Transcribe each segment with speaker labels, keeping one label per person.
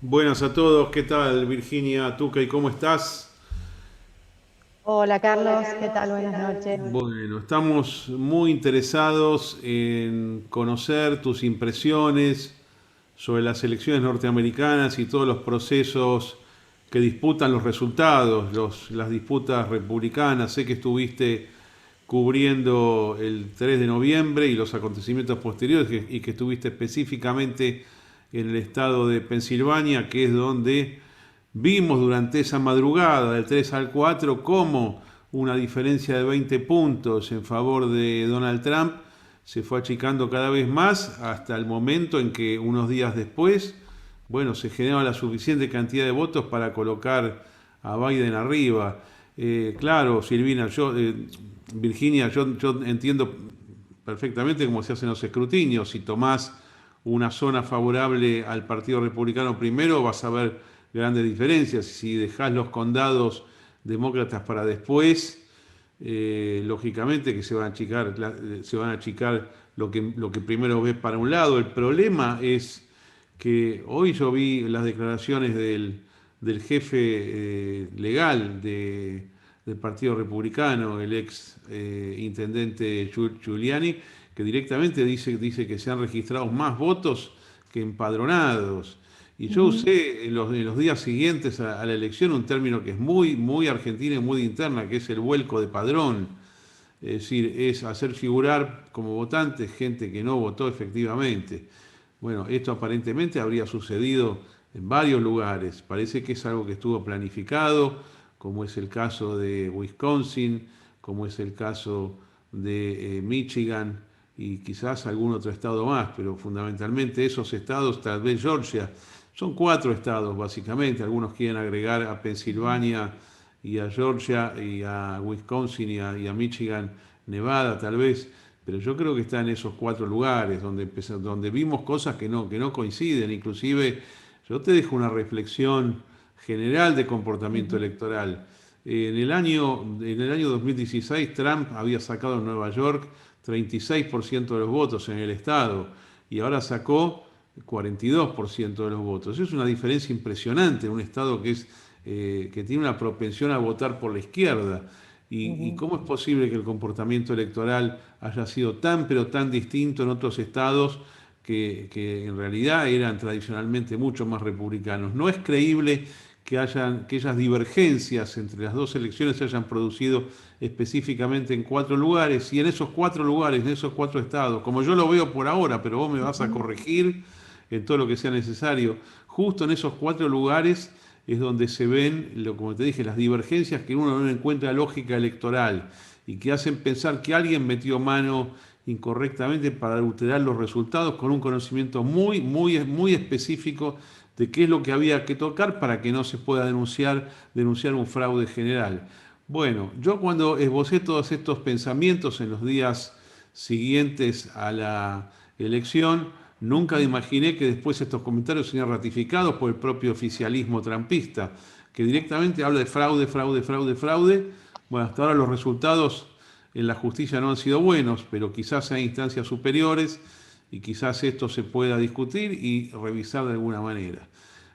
Speaker 1: Buenas a todos, ¿qué tal Virginia, Tuca y cómo estás?
Speaker 2: Hola Carlos, ¿qué tal? Buenas noches.
Speaker 1: Bueno, estamos muy interesados en conocer tus impresiones sobre las elecciones norteamericanas y todos los procesos que disputan los resultados, las disputas republicanas. Sé que estuviste cubriendo el 3 de noviembre y los acontecimientos posteriores y que estuviste específicamente en el estado de Pensilvania, que es donde vimos durante esa madrugada del 3 al 4 cómo una diferencia de 20 puntos en favor de Donald Trump se fue achicando cada vez más hasta el momento en que unos días después, bueno, se generaba la suficiente cantidad de votos para colocar a Biden arriba. Claro, Silvina, Virginia, yo entiendo perfectamente cómo se hacen los escrutinios. Si tomás una zona favorable al Partido Republicano primero, vas a ver grandes diferencias. Si dejás los condados demócratas para después, lógicamente que se van a achicar lo que primero ves para un lado. El problema es que hoy yo vi las declaraciones del jefe legal del Partido Republicano, el ex intendente Giuliani, que directamente dice que se han registrado más votos que empadronados. Y yo
Speaker 2: Ujú.
Speaker 1: usé en los días siguientes a la elección un término que es muy, muy argentino y muy interna, que es el vuelco de padrón. Es decir, es hacer figurar como votantes gente que no votó efectivamente. Bueno, esto aparentemente habría sucedido en varios lugares. Parece que es algo que estuvo planificado, como es el caso de Wisconsin, como es el caso de Michigan y quizás algún otro estado más, pero fundamentalmente esos estados, tal vez Georgia, son cuatro estados básicamente. Algunos quieren agregar a Pensilvania y a Georgia y a Wisconsin y a Michigan, Nevada tal vez, pero yo creo que está en esos cuatro lugares donde vimos cosas que no coinciden. Inclusive yo te dejo una reflexión general de comportamiento
Speaker 2: Ujú.
Speaker 1: electoral. En el año 2016 Trump había sacado en Nueva York 36% de los votos en el estado y ahora sacó 42% de los votos. Es una diferencia impresionante en un estado que tiene una propensión a votar por la izquierda. Y
Speaker 2: Ujú.
Speaker 1: cómo es posible que el comportamiento electoral haya sido tan pero tan distinto en otros estados que en realidad eran tradicionalmente mucho más republicanos? No es creíble que esas divergencias entre las dos elecciones se hayan producido específicamente en cuatro lugares y en esos cuatro lugares, en esos cuatro estados, como yo lo veo por ahora, pero vos me vas a
Speaker 2: Ujú.
Speaker 1: corregir en todo lo que sea necesario. Justo en esos cuatro lugares es donde se ven, como te dije, las divergencias que uno no encuentra lógica electoral y que hacen pensar que alguien metió mano incorrectamente para adulterar los resultados con un conocimiento muy, muy, muy específico de qué es lo que había que tocar para que no se pueda denunciar un fraude general. Bueno, yo cuando esbocé todos estos pensamientos en los días siguientes a la elección, nunca
Speaker 2: Ujú.
Speaker 1: imaginé que después estos comentarios serían ratificados por el propio oficialismo trumpista, que directamente habla de fraude, fraude, fraude, fraude. Bueno, hasta ahora los resultados en la justicia no han sido buenos, pero quizás hay instancias superiores y quizás esto se pueda discutir y revisar de alguna manera.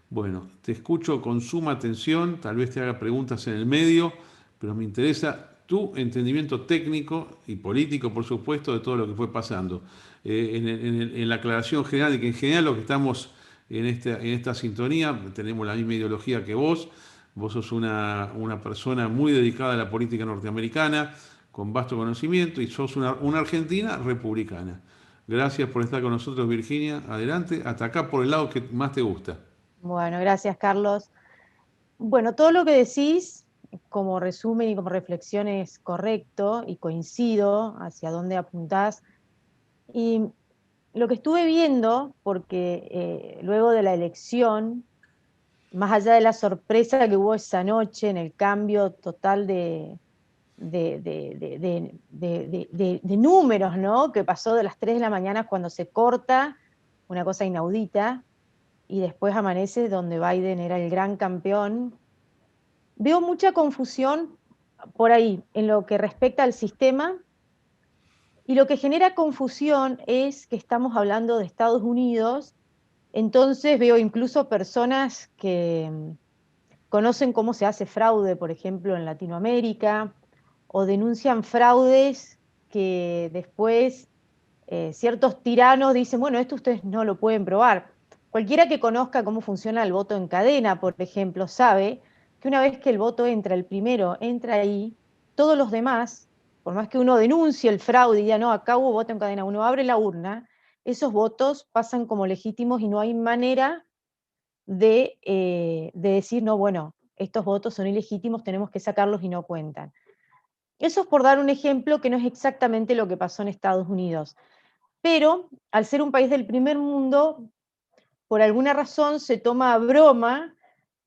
Speaker 1: Bueno, te escucho con suma atención, tal vez te haga preguntas en el medio, pero me interesa tu entendimiento técnico y político, por supuesto, de todo lo que fue pasando. En la aclaración general de que en general lo que estamos en esta sintonía, tenemos la misma ideología que vos sos una persona muy dedicada a la política norteamericana, con vasto conocimiento, y sos una argentina republicana. Gracias por estar con nosotros, Virginia. Adelante, hasta acá por el lado que más te gusta.
Speaker 2: Bueno, gracias Carlos. Bueno, todo lo que decís como resumen y como reflexión es correcto y coincido hacia dónde apuntás. Y lo que estuve viendo, porque luego de la elección, más allá de la sorpresa que hubo esa noche en el cambio total de números, ¿no? Que pasó de las 3 de la mañana cuando se corta, una cosa inaudita, y después amanece donde Biden era el gran campeón. Veo mucha confusión por ahí en lo que respecta al sistema, y lo que genera confusión es que estamos hablando de Estados Unidos Entonces veo incluso personas que conocen cómo se hace fraude, por ejemplo, en Latinoamérica, o denuncian fraudes que después ciertos tiranos dicen, bueno, esto ustedes no lo pueden probar. Cualquiera que conozca cómo funciona el voto en cadena, por ejemplo, sabe que una vez que el voto entra, el primero entra ahí, todos los demás, por más que uno denuncie el fraude y diga, no, acá hubo voto en cadena, uno abre la urna, esos votos pasan como legítimos y no hay manera de decir, no, bueno, estos votos son ilegítimos, tenemos que sacarlos y no cuentan. Eso es por dar un ejemplo que no es exactamente lo que pasó en Estados Unidos. Pero al ser un país del primer mundo, por alguna razón se toma a broma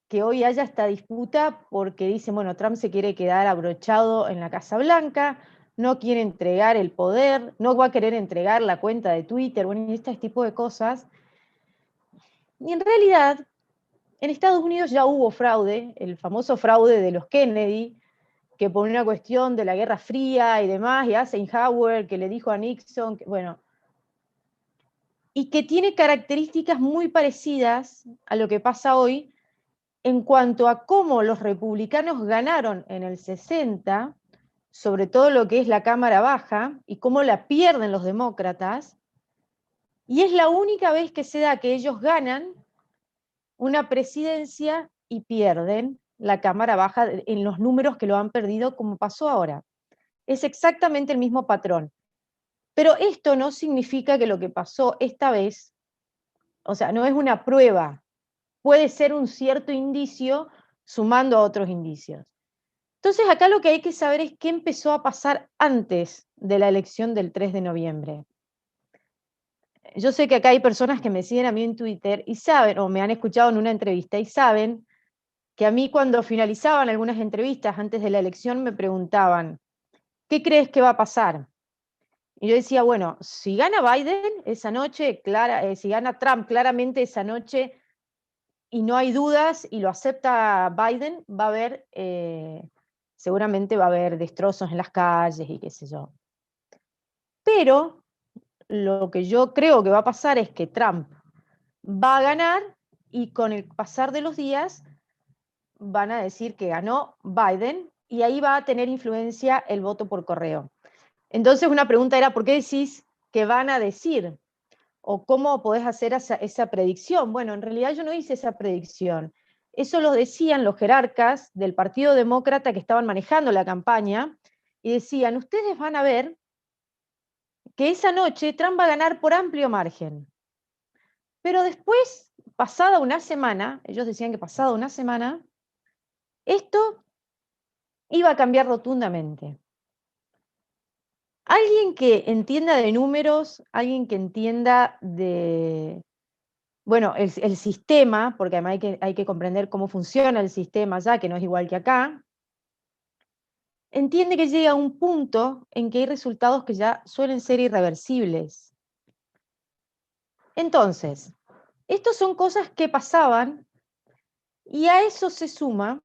Speaker 2: que hoy haya esta disputa porque dicen, bueno, Trump se quiere quedar abrochado en la Casa Blanca, no quiere entregar el poder, no va a querer entregar la cuenta de Twitter, bueno, y este tipo de cosas. Y en realidad, en Estados Unidos ya hubo fraude, el famoso fraude de los Kennedy, que por una cuestión de la Guerra Fría y demás, y Eisenhower, que le dijo a Nixon, que, bueno, y que tiene características muy parecidas a lo que pasa hoy en cuanto a cómo los republicanos ganaron en el 60, sobre todo lo que es la Cámara Baja, y cómo la pierden los demócratas, y es la única vez que se da que ellos ganan una presidencia y pierden la Cámara Baja en los números que lo han perdido, como pasó ahora. Es exactamente el mismo patrón. Pero esto no significa que lo que pasó esta vez, o sea, no es una prueba, puede ser un cierto indicio sumando a otros indicios. Entonces, acá lo que hay que saber es qué empezó a pasar antes de la elección del 3 de noviembre. Yo sé que acá hay personas que me siguen a mí en Twitter y saben, o me han escuchado en una entrevista y saben que a mí cuando finalizaban algunas entrevistas antes de la elección me preguntaban, ¿qué crees que va a pasar? Y yo decía, bueno, si gana Biden esa noche, si gana Trump claramente esa noche y no hay dudas y lo acepta Biden, va a haber, seguramente va a haber destrozos en las calles y qué sé yo. Pero lo que yo creo que va a pasar es que Trump va a ganar y con el pasar de los días van a decir que ganó Biden y ahí va a tener influencia el voto por correo. Entonces una pregunta era, ¿por qué decís que van a decir? ¿O cómo podés hacer esa predicción? Bueno, en realidad yo no hice esa predicción. Eso lo decían los jerarcas del Partido Demócrata que estaban manejando la campaña y decían, ustedes van a ver que esa noche Trump va a ganar por amplio margen. Pero después, pasada una semana, ellos decían que pasada una semana, esto iba a cambiar rotundamente. Alguien que entienda de números, alguien que entienda de, bueno, el sistema, porque además hay que comprender cómo funciona el sistema allá, que no es igual que acá, entiende que llega a un punto en que hay resultados que ya suelen ser irreversibles. Entonces, estas son cosas que pasaban y a eso se suma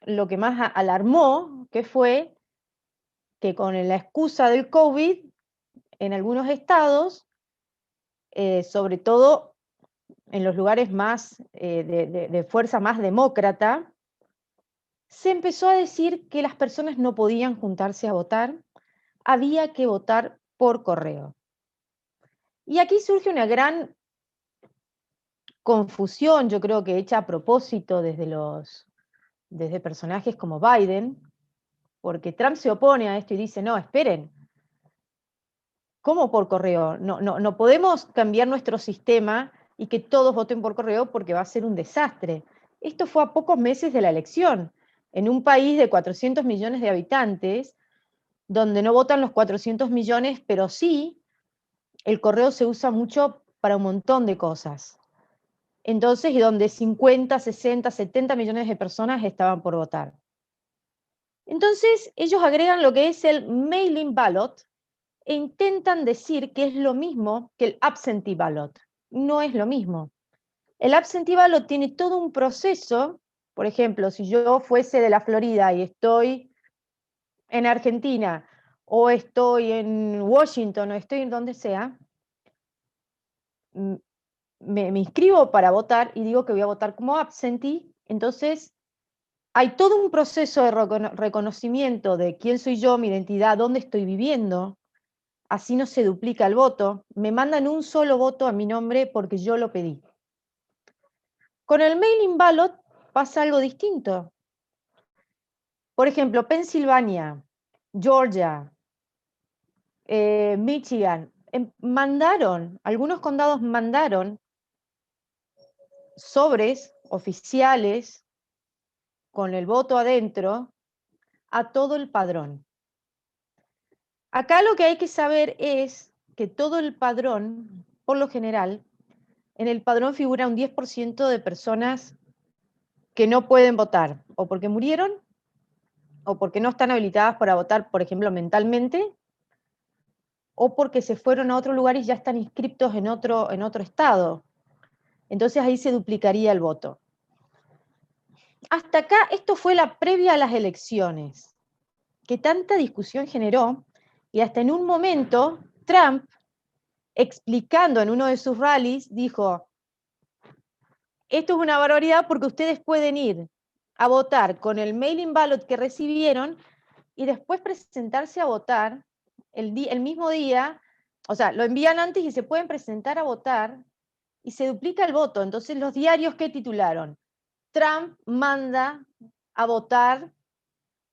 Speaker 2: lo que más alarmó, que fue que con la excusa del COVID, en algunos estados, sobre todo en los lugares más de fuerza más demócrata, se empezó a decir que las personas no podían juntarse a votar, había que votar por correo. Y aquí surge una gran confusión, yo creo que hecha a propósito desde personajes como Biden, porque Trump se opone a esto y dice, no, esperen, ¿cómo por correo? No podemos cambiar nuestro sistema y que todos voten por correo porque va a ser un desastre. Esto fue a pocos meses de la elección, en un país de 400 millones de habitantes, donde no votan los 400 millones, pero sí el correo se usa mucho para un montón de cosas. Entonces, y donde 50, 60, 70 millones de personas estaban por votar. Entonces, ellos agregan lo que es el mail-in ballot e intentan decir que es lo mismo que el absentee ballot. No es lo mismo. El absentee ballot tiene todo un proceso. Por ejemplo, si yo fuese de la Florida y estoy en Argentina, o estoy en Washington, o estoy en donde sea, me inscribo para votar y digo que voy a votar como absentee, entonces hay todo un proceso de reconocimiento de quién soy yo, mi identidad, dónde estoy viviendo, así no se duplica el voto, me mandan un solo voto a mi nombre porque yo lo pedí. Con el mail-in ballot pasa algo distinto. Por ejemplo, Pensilvania, Georgia, Michigan, algunos condados mandaron sobres oficiales con el voto adentro a todo el padrón. Acá lo que hay que saber es que todo el padrón, por lo general, en el padrón figura un 10% de personas que no pueden votar, o porque murieron, o porque no están habilitadas para votar, por ejemplo, mentalmente, o porque se fueron a otro lugar y ya están inscriptos en otro estado. Entonces ahí se duplicaría el voto. Hasta acá, esto fue la previa a las elecciones, que tanta discusión generó, y hasta en un momento Trump, explicando en uno de sus rallies, dijo, esto es una barbaridad porque ustedes pueden ir a votar con el mail-in ballot que recibieron y después presentarse a votar el mismo día, o sea, lo envían antes y se pueden presentar a votar y se duplica el voto. Entonces los diarios que titularon, Trump manda a votar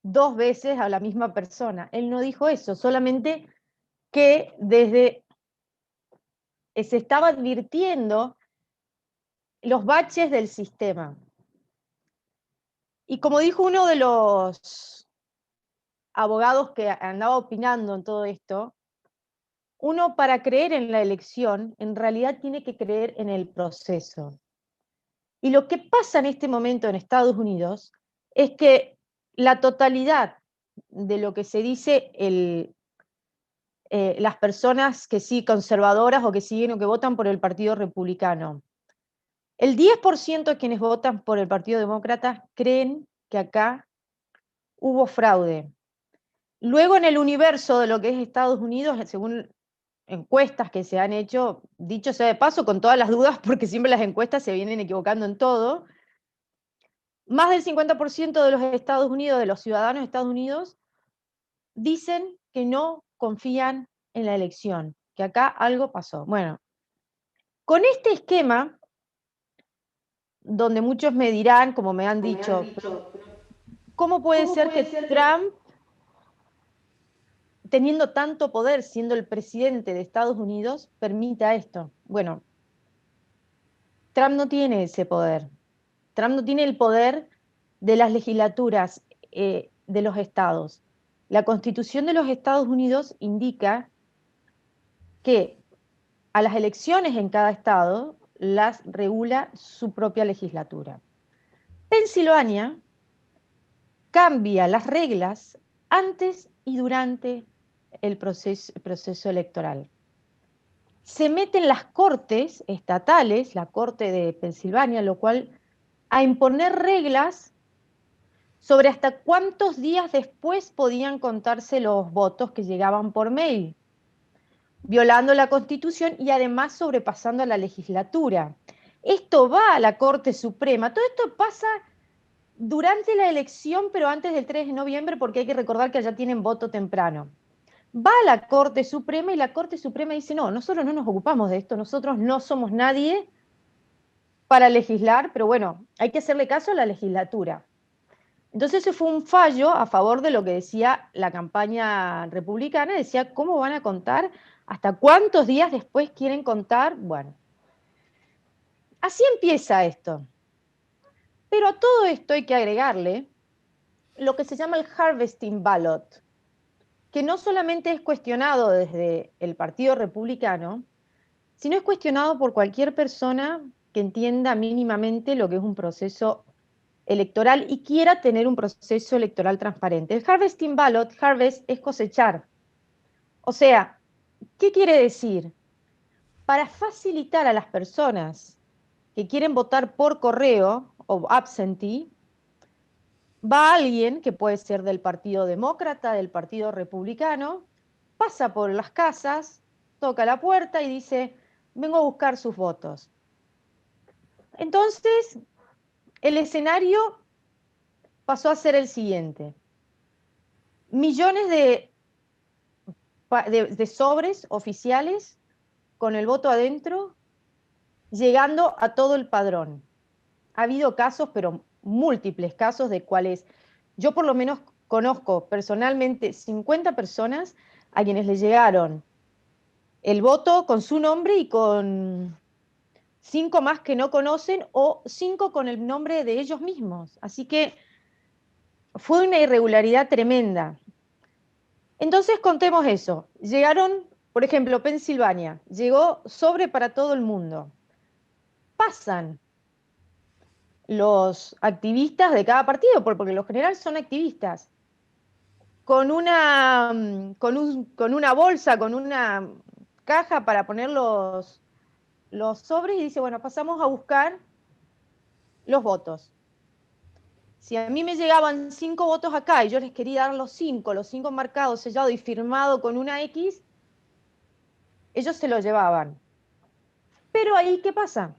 Speaker 2: 2 veces a la misma persona. Él no dijo eso, solamente que se estaba advirtiendo los baches del sistema. Y como dijo uno de los abogados que andaba opinando en todo esto, uno para creer en la elección, en realidad tiene que creer en el proceso. Y lo que pasa en este momento en Estados Unidos es que la totalidad de lo que se dice las personas que sí, conservadoras o que siguen o que votan por el Partido Republicano, el 10% de quienes votan por el Partido Demócrata creen que acá hubo fraude. Luego en el universo de lo que es Estados Unidos, según encuestas que se han hecho, dicho sea de paso, con todas las dudas, porque siempre las encuestas se vienen equivocando en todo, más del 50% de los Estados Unidos, de los ciudadanos de Estados Unidos, dicen que no confían en la elección, que acá algo pasó. Bueno, con este esquema, donde muchos me dirán, como me han dicho, ¿cómo puede ser que Trump, teniendo tanto poder, siendo el presidente de Estados Unidos, permita esto? Bueno, Trump no tiene ese poder. Trump no tiene el poder de las legislaturas de los estados. La Constitución de los Estados Unidos indica que a las elecciones en cada estado las regula su propia legislatura. Pensilvania cambia las reglas antes y durante el proceso electoral. Se meten las cortes estatales, la corte de Pensilvania, lo cual a imponer reglas sobre hasta cuántos días después podían contarse los votos que llegaban por mail, violando la Constitución y además sobrepasando a la legislatura. Esto va a la Corte Suprema. Todo esto pasa durante la elección, pero antes del 3 de noviembre, porque hay que recordar que allá tienen voto temprano. Va a la Corte Suprema y la Corte Suprema dice, no, nosotros no nos ocupamos de esto, nosotros no somos nadie para legislar, pero bueno, hay que hacerle caso a la legislatura. Entonces ese fue un fallo a favor de lo que decía la campaña republicana, decía cómo van a contar, hasta cuántos días después quieren contar, bueno. Así empieza esto. Pero a todo esto hay que agregarle lo que se llama el harvesting ballot, que no solamente es cuestionado desde el Partido Republicano, sino es cuestionado por cualquier persona que entienda mínimamente lo que es un proceso electoral y quiera tener un proceso electoral transparente. El harvesting ballot, harvest es cosechar. O sea, ¿qué quiere decir? Para facilitar a las personas que quieren votar por correo o absentee, va alguien que puede ser del Partido Demócrata, del Partido Republicano, pasa por las casas, toca la puerta y dice, vengo a buscar sus votos. Entonces, el escenario pasó a ser el siguiente. Millones de sobres oficiales con el voto adentro, llegando a todo el padrón. Ha habido casos, pero múltiples casos, de cuales yo por lo menos conozco personalmente 50 personas a quienes le llegaron el voto con su nombre y con 5 más que no conocen, o 5 con el nombre de ellos mismos. Así que fue una irregularidad tremenda. Entonces contemos eso. Llegaron, por ejemplo, Pensilvania, llegó sobre para todo el mundo. Pasan los activistas de cada partido, porque los generales son activistas, con una bolsa, con una caja para poner los sobres, y dice, bueno, pasamos a buscar los votos. Si a mí me llegaban 5 votos acá y yo les quería dar los 5 marcados, sellados y firmado con una X, ellos se lo llevaban. Pero ahí, ¿qué pasa?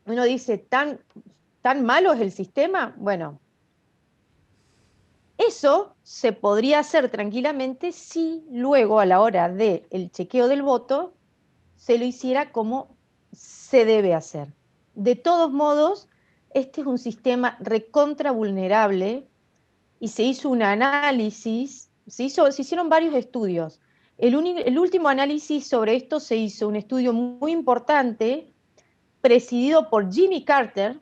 Speaker 2: Uno dice, ¿tan malo es el sistema? Bueno, eso se podría hacer tranquilamente si luego, a la hora del chequeo del voto, se lo hiciera como se debe hacer. De todos modos, este es un sistema recontra vulnerable, y se hizo un análisis, se hicieron varios estudios. El último análisis sobre esto se hizo, un estudio muy importante, presidido por Jimmy Carter,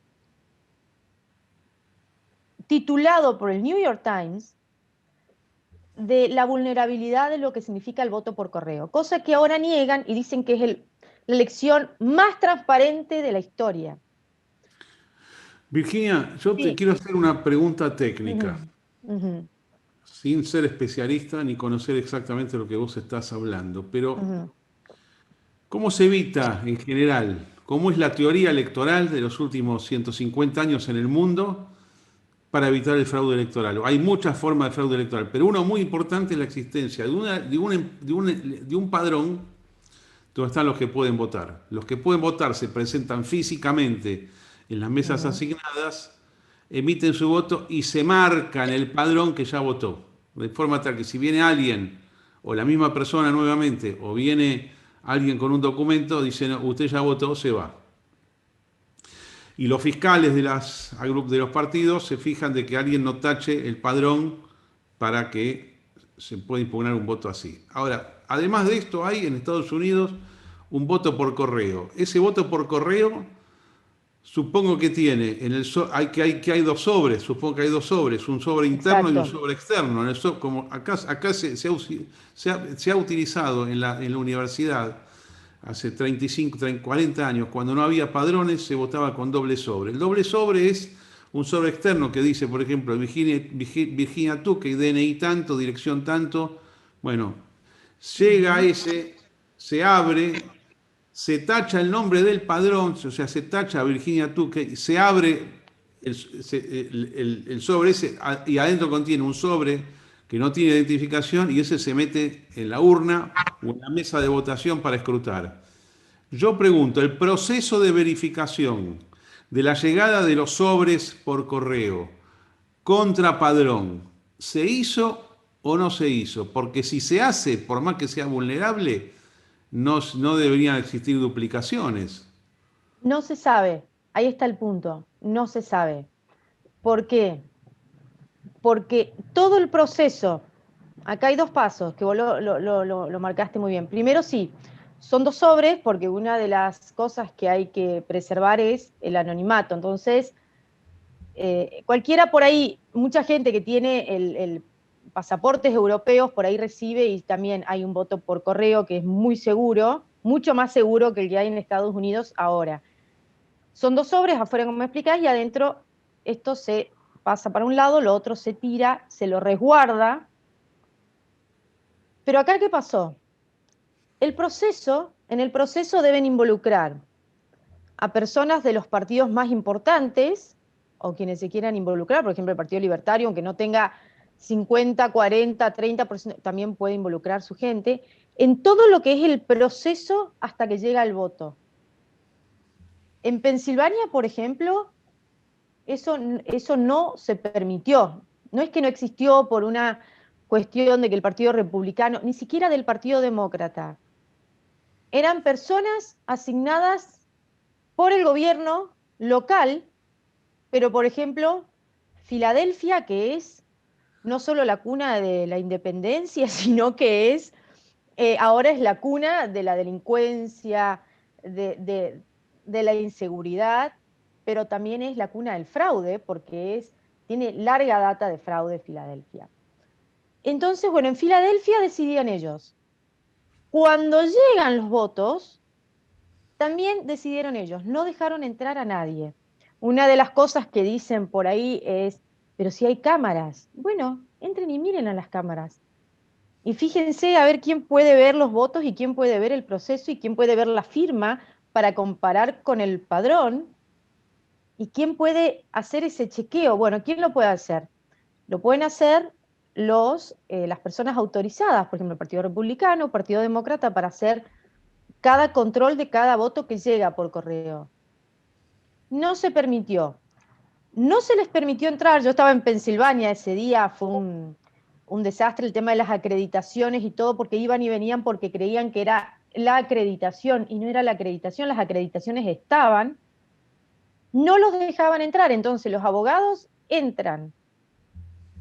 Speaker 2: titulado por el New York Times, de la vulnerabilidad de lo que significa el voto por correo, cosa que ahora niegan y dicen que es la elección más transparente de la historia.
Speaker 1: Virginia, yo te
Speaker 2: Sí.
Speaker 1: quiero hacer una pregunta técnica,
Speaker 2: Uh-huh. Uh-huh.
Speaker 1: sin ser especialista ni conocer exactamente lo que vos estás hablando, pero
Speaker 2: Uh-huh.
Speaker 1: ¿cómo se evita en general? ¿Cómo es la teoría electoral de los últimos 150 años en el mundo para evitar el fraude electoral? Hay muchas formas de fraude electoral, pero uno muy importante es la existencia de un padrón donde están los que pueden votar. Los que pueden votar se presentan físicamente en las mesas
Speaker 2: Uh-huh.
Speaker 1: asignadas, emiten su voto y se marca en el padrón que ya votó. De forma tal que si viene alguien, o la misma persona nuevamente, o viene alguien con un documento, dicen, "No, usted ya votó, se va". Y los fiscales de los partidos se fijan de que alguien no tache el padrón para que se pueda impugnar un voto así. Ahora, además de esto, hay en Estados Unidos un voto por correo. Ese voto por correo, supongo que tiene, que hay dos sobres, supongo que hay dos sobres, un sobre interno y un
Speaker 2: Exacto.
Speaker 1: sobre externo. Como acá se ha utilizado en la universidad hace 35, 40 años, cuando no había padrones, se votaba con doble sobre. El doble sobre es un sobre externo que dice, por ejemplo, Virginia Tuque, DNI tanto, dirección tanto. Bueno, llega
Speaker 2: Uh-huh.
Speaker 1: ese, se abre, se tacha el nombre del padrón, o sea, se tacha a Virginia Tuque, se abre el sobre ese, y adentro contiene un sobre que no tiene identificación, y ese se mete en la urna o en la mesa de votación para escrutar. Yo pregunto, el proceso de verificación de la llegada de los sobres por correo contra padrón, ¿se hizo o no se hizo? Porque si se hace, por más que sea vulnerable, no deberían existir duplicaciones.
Speaker 2: No se sabe, ahí está el punto, no se sabe. ¿Por qué? Porque todo el proceso, acá hay 2 pasos, que vos lo marcaste muy bien. Primero, sí, son 2 sobres, porque una de las cosas que hay que preservar es el anonimato. Entonces, cualquiera por ahí, mucha gente que tiene el pasaportes europeos, por ahí recibe, y también hay un voto por correo que es muy seguro, mucho más seguro que el que hay en Estados Unidos ahora. Son 2 sobres afuera, como me explicás, y adentro esto se pasa para un lado, lo otro se tira, se lo resguarda. Pero acá, ¿qué pasó? En el proceso deben involucrar a personas de los partidos más importantes, o quienes se quieran involucrar, por ejemplo, el Partido Libertario, aunque no tenga 50, 40, 30%, también puede involucrar su gente, en todo lo que es el proceso hasta que llega el voto. En Pensilvania, por ejemplo, eso no se permitió. No es que no existió por una cuestión de que el Partido Republicano, ni siquiera del Partido Demócrata, eran personas asignadas por el gobierno local, pero por ejemplo, Filadelfia, que es no solo la cuna de la independencia, sino que ahora es la cuna de la delincuencia, de, de, de la inseguridad, pero también es la cuna del fraude, porque tiene larga data de fraude Filadelfia. Entonces, bueno, en Filadelfia decidían ellos. Cuando llegan los votos, también decidieron ellos, no dejaron entrar a nadie. Una de las cosas que dicen por ahí es, pero si hay cámaras, bueno, entren y miren a las cámaras. Y fíjense a ver quién puede ver los votos y quién puede ver el proceso y quién puede ver la firma para comparar con el padrón y quién puede hacer ese chequeo. Bueno, ¿quién lo puede hacer? Lo pueden hacer las personas autorizadas, por ejemplo, el Partido Republicano, el Partido Demócrata, para hacer cada control de cada voto que llega por correo. No se permitió. No se les permitió entrar. Yo estaba en Pensilvania ese día, fue un desastre el tema de las acreditaciones y todo, porque iban y venían porque creían que era la acreditación y no era la acreditación, las acreditaciones estaban, no los dejaban entrar, entonces los abogados entran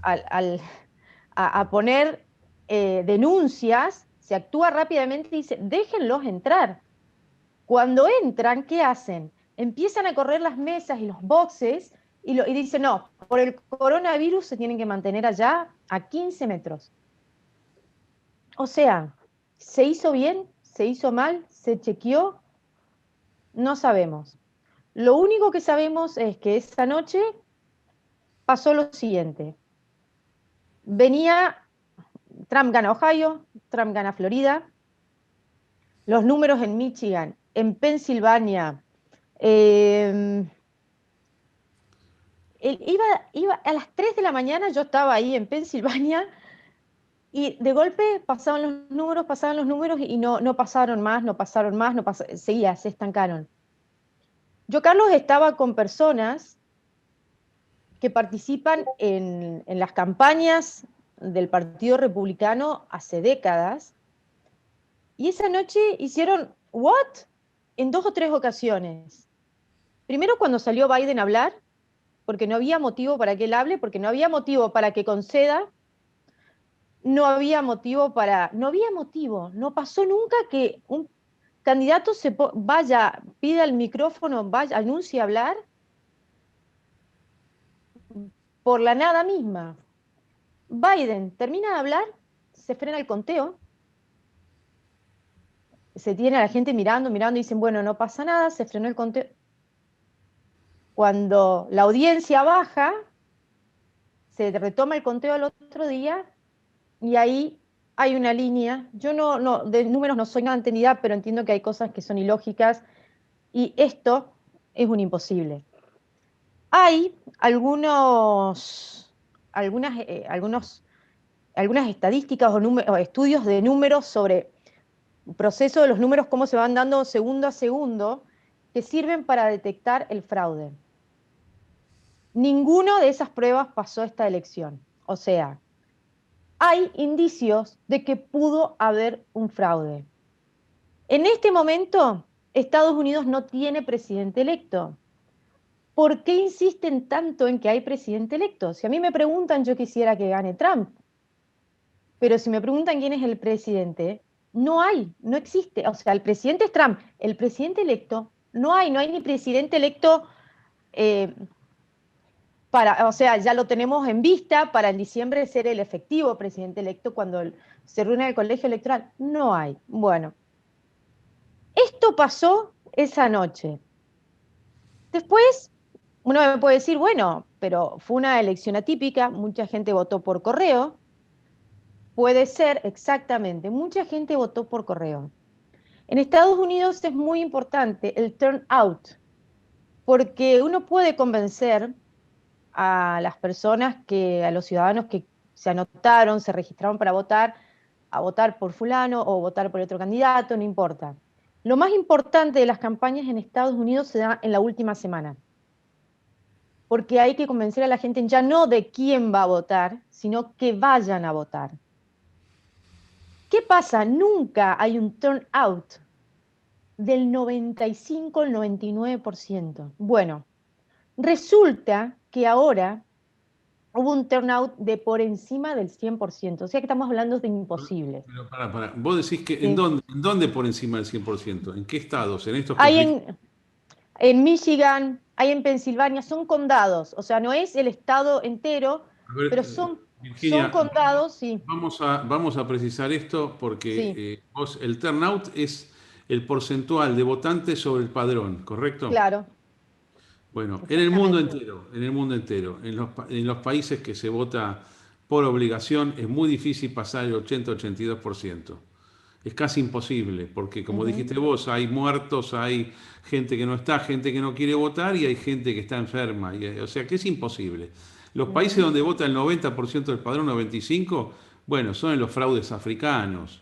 Speaker 2: al, al, a poner denuncias, se actúa rápidamente y dice, déjenlos entrar. Cuando entran, ¿qué hacen? Empiezan a correr las mesas y los boxes y dicen, no, por el coronavirus se tienen que mantener allá a 15 metros. O sea, ¿se hizo bien? ¿Se hizo mal? ¿Se chequeó? No sabemos. Lo único que sabemos es que esa noche pasó lo siguiente. Venía, Trump gana Ohio, Trump gana Florida, los números en Michigan, en Pensilvania, eh, iba a las 3 de la mañana, yo estaba ahí en Pensilvania, y de golpe pasaban los números y no pasaron más, no pasaron más, seguía, se estancaron. Yo, Carlos, estaba con personas que participan en las campañas del Partido Republicano hace décadas, y esa noche hicieron, ¿what? En 2 o 3 ocasiones. Primero cuando salió Biden a hablar, porque no había motivo para que él hable, porque no había motivo para que conceda, no había motivo, no pasó nunca que un candidato vaya, pida el micrófono, vaya, anuncie a hablar por la nada misma. Biden termina de hablar, se frena el conteo, se tiene a la gente mirando, mirando y dicen, bueno, no pasa nada, se frenó el conteo. Cuando la audiencia baja, se retoma el conteo al otro día y ahí hay una línea. Yo de números no soy nada entendida, pero entiendo que hay cosas que son ilógicas y esto es un imposible. Hay algunas estadísticas o estudios de números sobre el proceso de los números, cómo se van dando segundo a segundo, que sirven para detectar el fraude. Ninguno de esas pruebas pasó esta elección. O sea, hay indicios de que pudo haber un fraude. En este momento, Estados Unidos no tiene presidente electo. ¿Por qué insisten tanto en que hay presidente electo? Si a mí me preguntan, yo quisiera que gane Trump. Pero si me preguntan quién es el presidente, no existe. O sea, el presidente es Trump. El presidente electo, no hay ni presidente electo eh, o sea, ya lo tenemos en vista para en diciembre ser el efectivo presidente electo cuando se reúne el colegio electoral. No hay. Bueno, esto pasó esa noche. Después, uno me puede decir, bueno, pero fue una elección atípica, mucha gente votó por correo. Puede ser, exactamente, mucha gente votó por correo. En Estados Unidos es muy importante el turnout, porque uno puede convencer a las personas a los ciudadanos que se anotaron, se registraron para votar, a votar por fulano o votar por otro candidato, no importa. Lo más importante de las campañas en Estados Unidos se da en la última semana, porque hay que convencer a la gente ya no de quién va a votar, sino que vayan a votar. ¿Qué pasa? Nunca hay un turnout del 95 al 99%. Bueno, resulta que ahora hubo un turnout de por encima del 100%, o sea que estamos hablando de imposibles.
Speaker 1: Pero para. Vos decís que
Speaker 2: ¿Sí?
Speaker 1: en dónde por encima del 100%? ¿En qué estados? ¿En estos
Speaker 2: Hay
Speaker 1: conflictos?
Speaker 2: en Michigan, hay en Pensilvania, son condados, o sea, no es el estado entero,
Speaker 1: A ver,
Speaker 2: pero son
Speaker 1: Virginia,
Speaker 2: condados, sí,
Speaker 1: vamos a precisar esto porque
Speaker 2: sí,
Speaker 1: el turnout es el porcentual de votantes sobre el padrón, ¿correcto?
Speaker 2: claro,
Speaker 1: Bueno, en el mundo
Speaker 2: exactamente.
Speaker 1: entero, en el mundo entero, en los países que se vota por obligación, es muy difícil pasar el 80-82%. Es casi imposible, porque como
Speaker 2: Ujú,
Speaker 1: dijiste vos, hay muertos, hay gente que no está, gente que no quiere votar y hay gente que está enferma. O sea que es imposible. Los países
Speaker 2: ujú,
Speaker 1: donde vota el 90% del padrón, 95%, bueno, son en los fraudes africanos.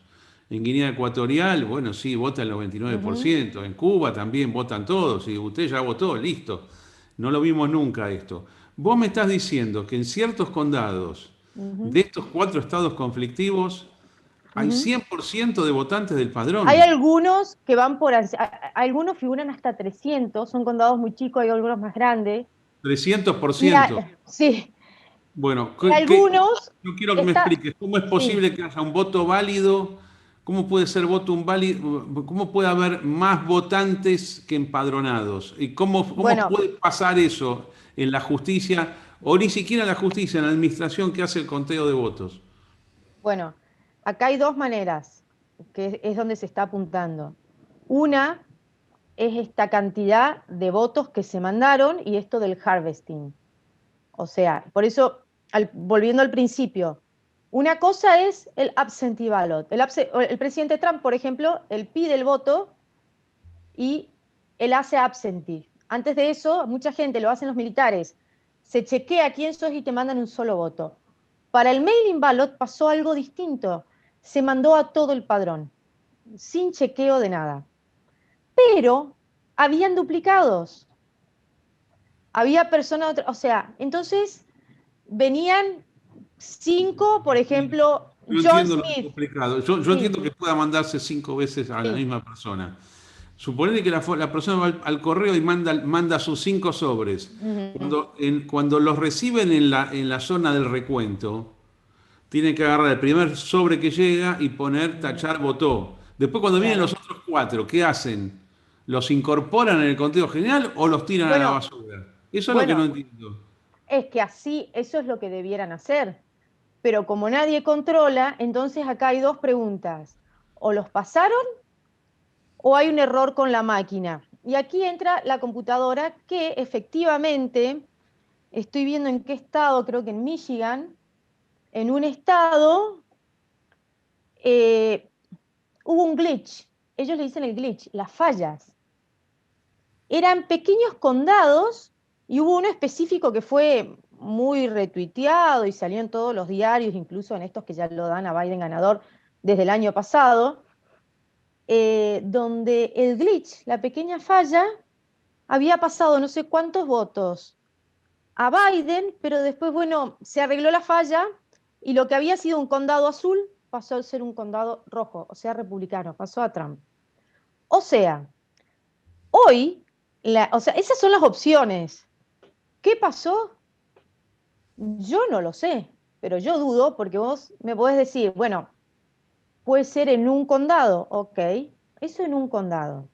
Speaker 1: En Guinea Ecuatorial, bueno, sí, vota el
Speaker 2: ujú,
Speaker 1: 99%. En Cuba también votan todos. Y usted ya votó, listo. No lo vimos nunca esto. Vos me estás diciendo que en ciertos condados
Speaker 2: ujú,
Speaker 1: de estos 4 estados conflictivos hay
Speaker 2: ujú.
Speaker 1: 100% de votantes del
Speaker 2: Hay
Speaker 1: padrón.
Speaker 2: algunos que van algunos figuran hasta 300, son condados muy chicos, hay algunos más grandes,
Speaker 1: Trescientos por
Speaker 2: y
Speaker 1: ciento.
Speaker 2: sí,
Speaker 1: Bueno,
Speaker 2: y algunos,
Speaker 1: no quiero que me
Speaker 2: está,
Speaker 1: expliques cómo es
Speaker 2: sí,
Speaker 1: posible que haya un voto válido, cómo puede ser voto un válido, cómo puede haber más votantes que empadronados y cómo
Speaker 2: bueno,
Speaker 1: puede pasar eso en la justicia o ni siquiera en la justicia, en la administración que hace el conteo de votos.
Speaker 2: bueno, acá hay dos maneras, que es donde se está apuntando. Una es esta cantidad de votos que se mandaron y esto del harvesting. O sea, por eso, volviendo al principio, una cosa es el absentee ballot. El presidente Trump, por ejemplo, él pide el voto y él hace absentee. Antes de eso, mucha gente lo hacen los militares. Se chequea quién sos y te mandan un solo voto. Para el mail-in ballot pasó algo distinto. Se mandó a todo el padrón, sin chequeo de nada. Pero habían duplicados. Había personas, o sea, entonces venían 5, por ejemplo,
Speaker 1: Yo
Speaker 2: John
Speaker 1: entiendo lo
Speaker 2: Smith.
Speaker 1: complicado. Yo
Speaker 2: Sí,
Speaker 1: entiendo que pueda mandarse 5 veces a la
Speaker 2: sí.
Speaker 1: misma persona. Suponete que la persona va al correo y manda sus 5 sobres.
Speaker 2: Ujú,
Speaker 1: Cuando los reciben en la zona del recuento, tienen que agarrar el primer sobre que llega y poner
Speaker 2: ujú,
Speaker 1: tachar votó. Después cuando vienen
Speaker 2: claro.
Speaker 1: los otros 4, ¿qué hacen? ¿Los incorporan en el conteo general o los tiran a la
Speaker 2: Bueno,
Speaker 1: basura? Eso es lo que no
Speaker 2: bueno,
Speaker 1: entiendo.
Speaker 2: es que así, eso es lo que debieran hacer. Pero como nadie controla, entonces acá hay dos preguntas. O los pasaron o hay un error con la máquina. Y aquí entra la computadora que efectivamente, estoy viendo en qué estado, creo que en Michigan, en un estado eh, hubo un glitch. Ellos le dicen el glitch, las fallas. Eran pequeños condados y hubo uno específico que fue muy retuiteado y salió en todos los diarios, incluso en estos que ya lo dan a Biden ganador desde el año pasado, donde el glitch, la pequeña falla, había pasado no sé cuántos votos a Biden, pero después, bueno, se arregló la falla y lo que había sido un condado azul pasó a ser un condado rojo, o sea, republicano, pasó a Trump. O sea, hoy, o sea, esas son las opciones. ¿Qué pasó? Yo no lo sé, pero yo dudo porque vos me podés decir, bueno, puede ser en un condado, ok, eso en un condado,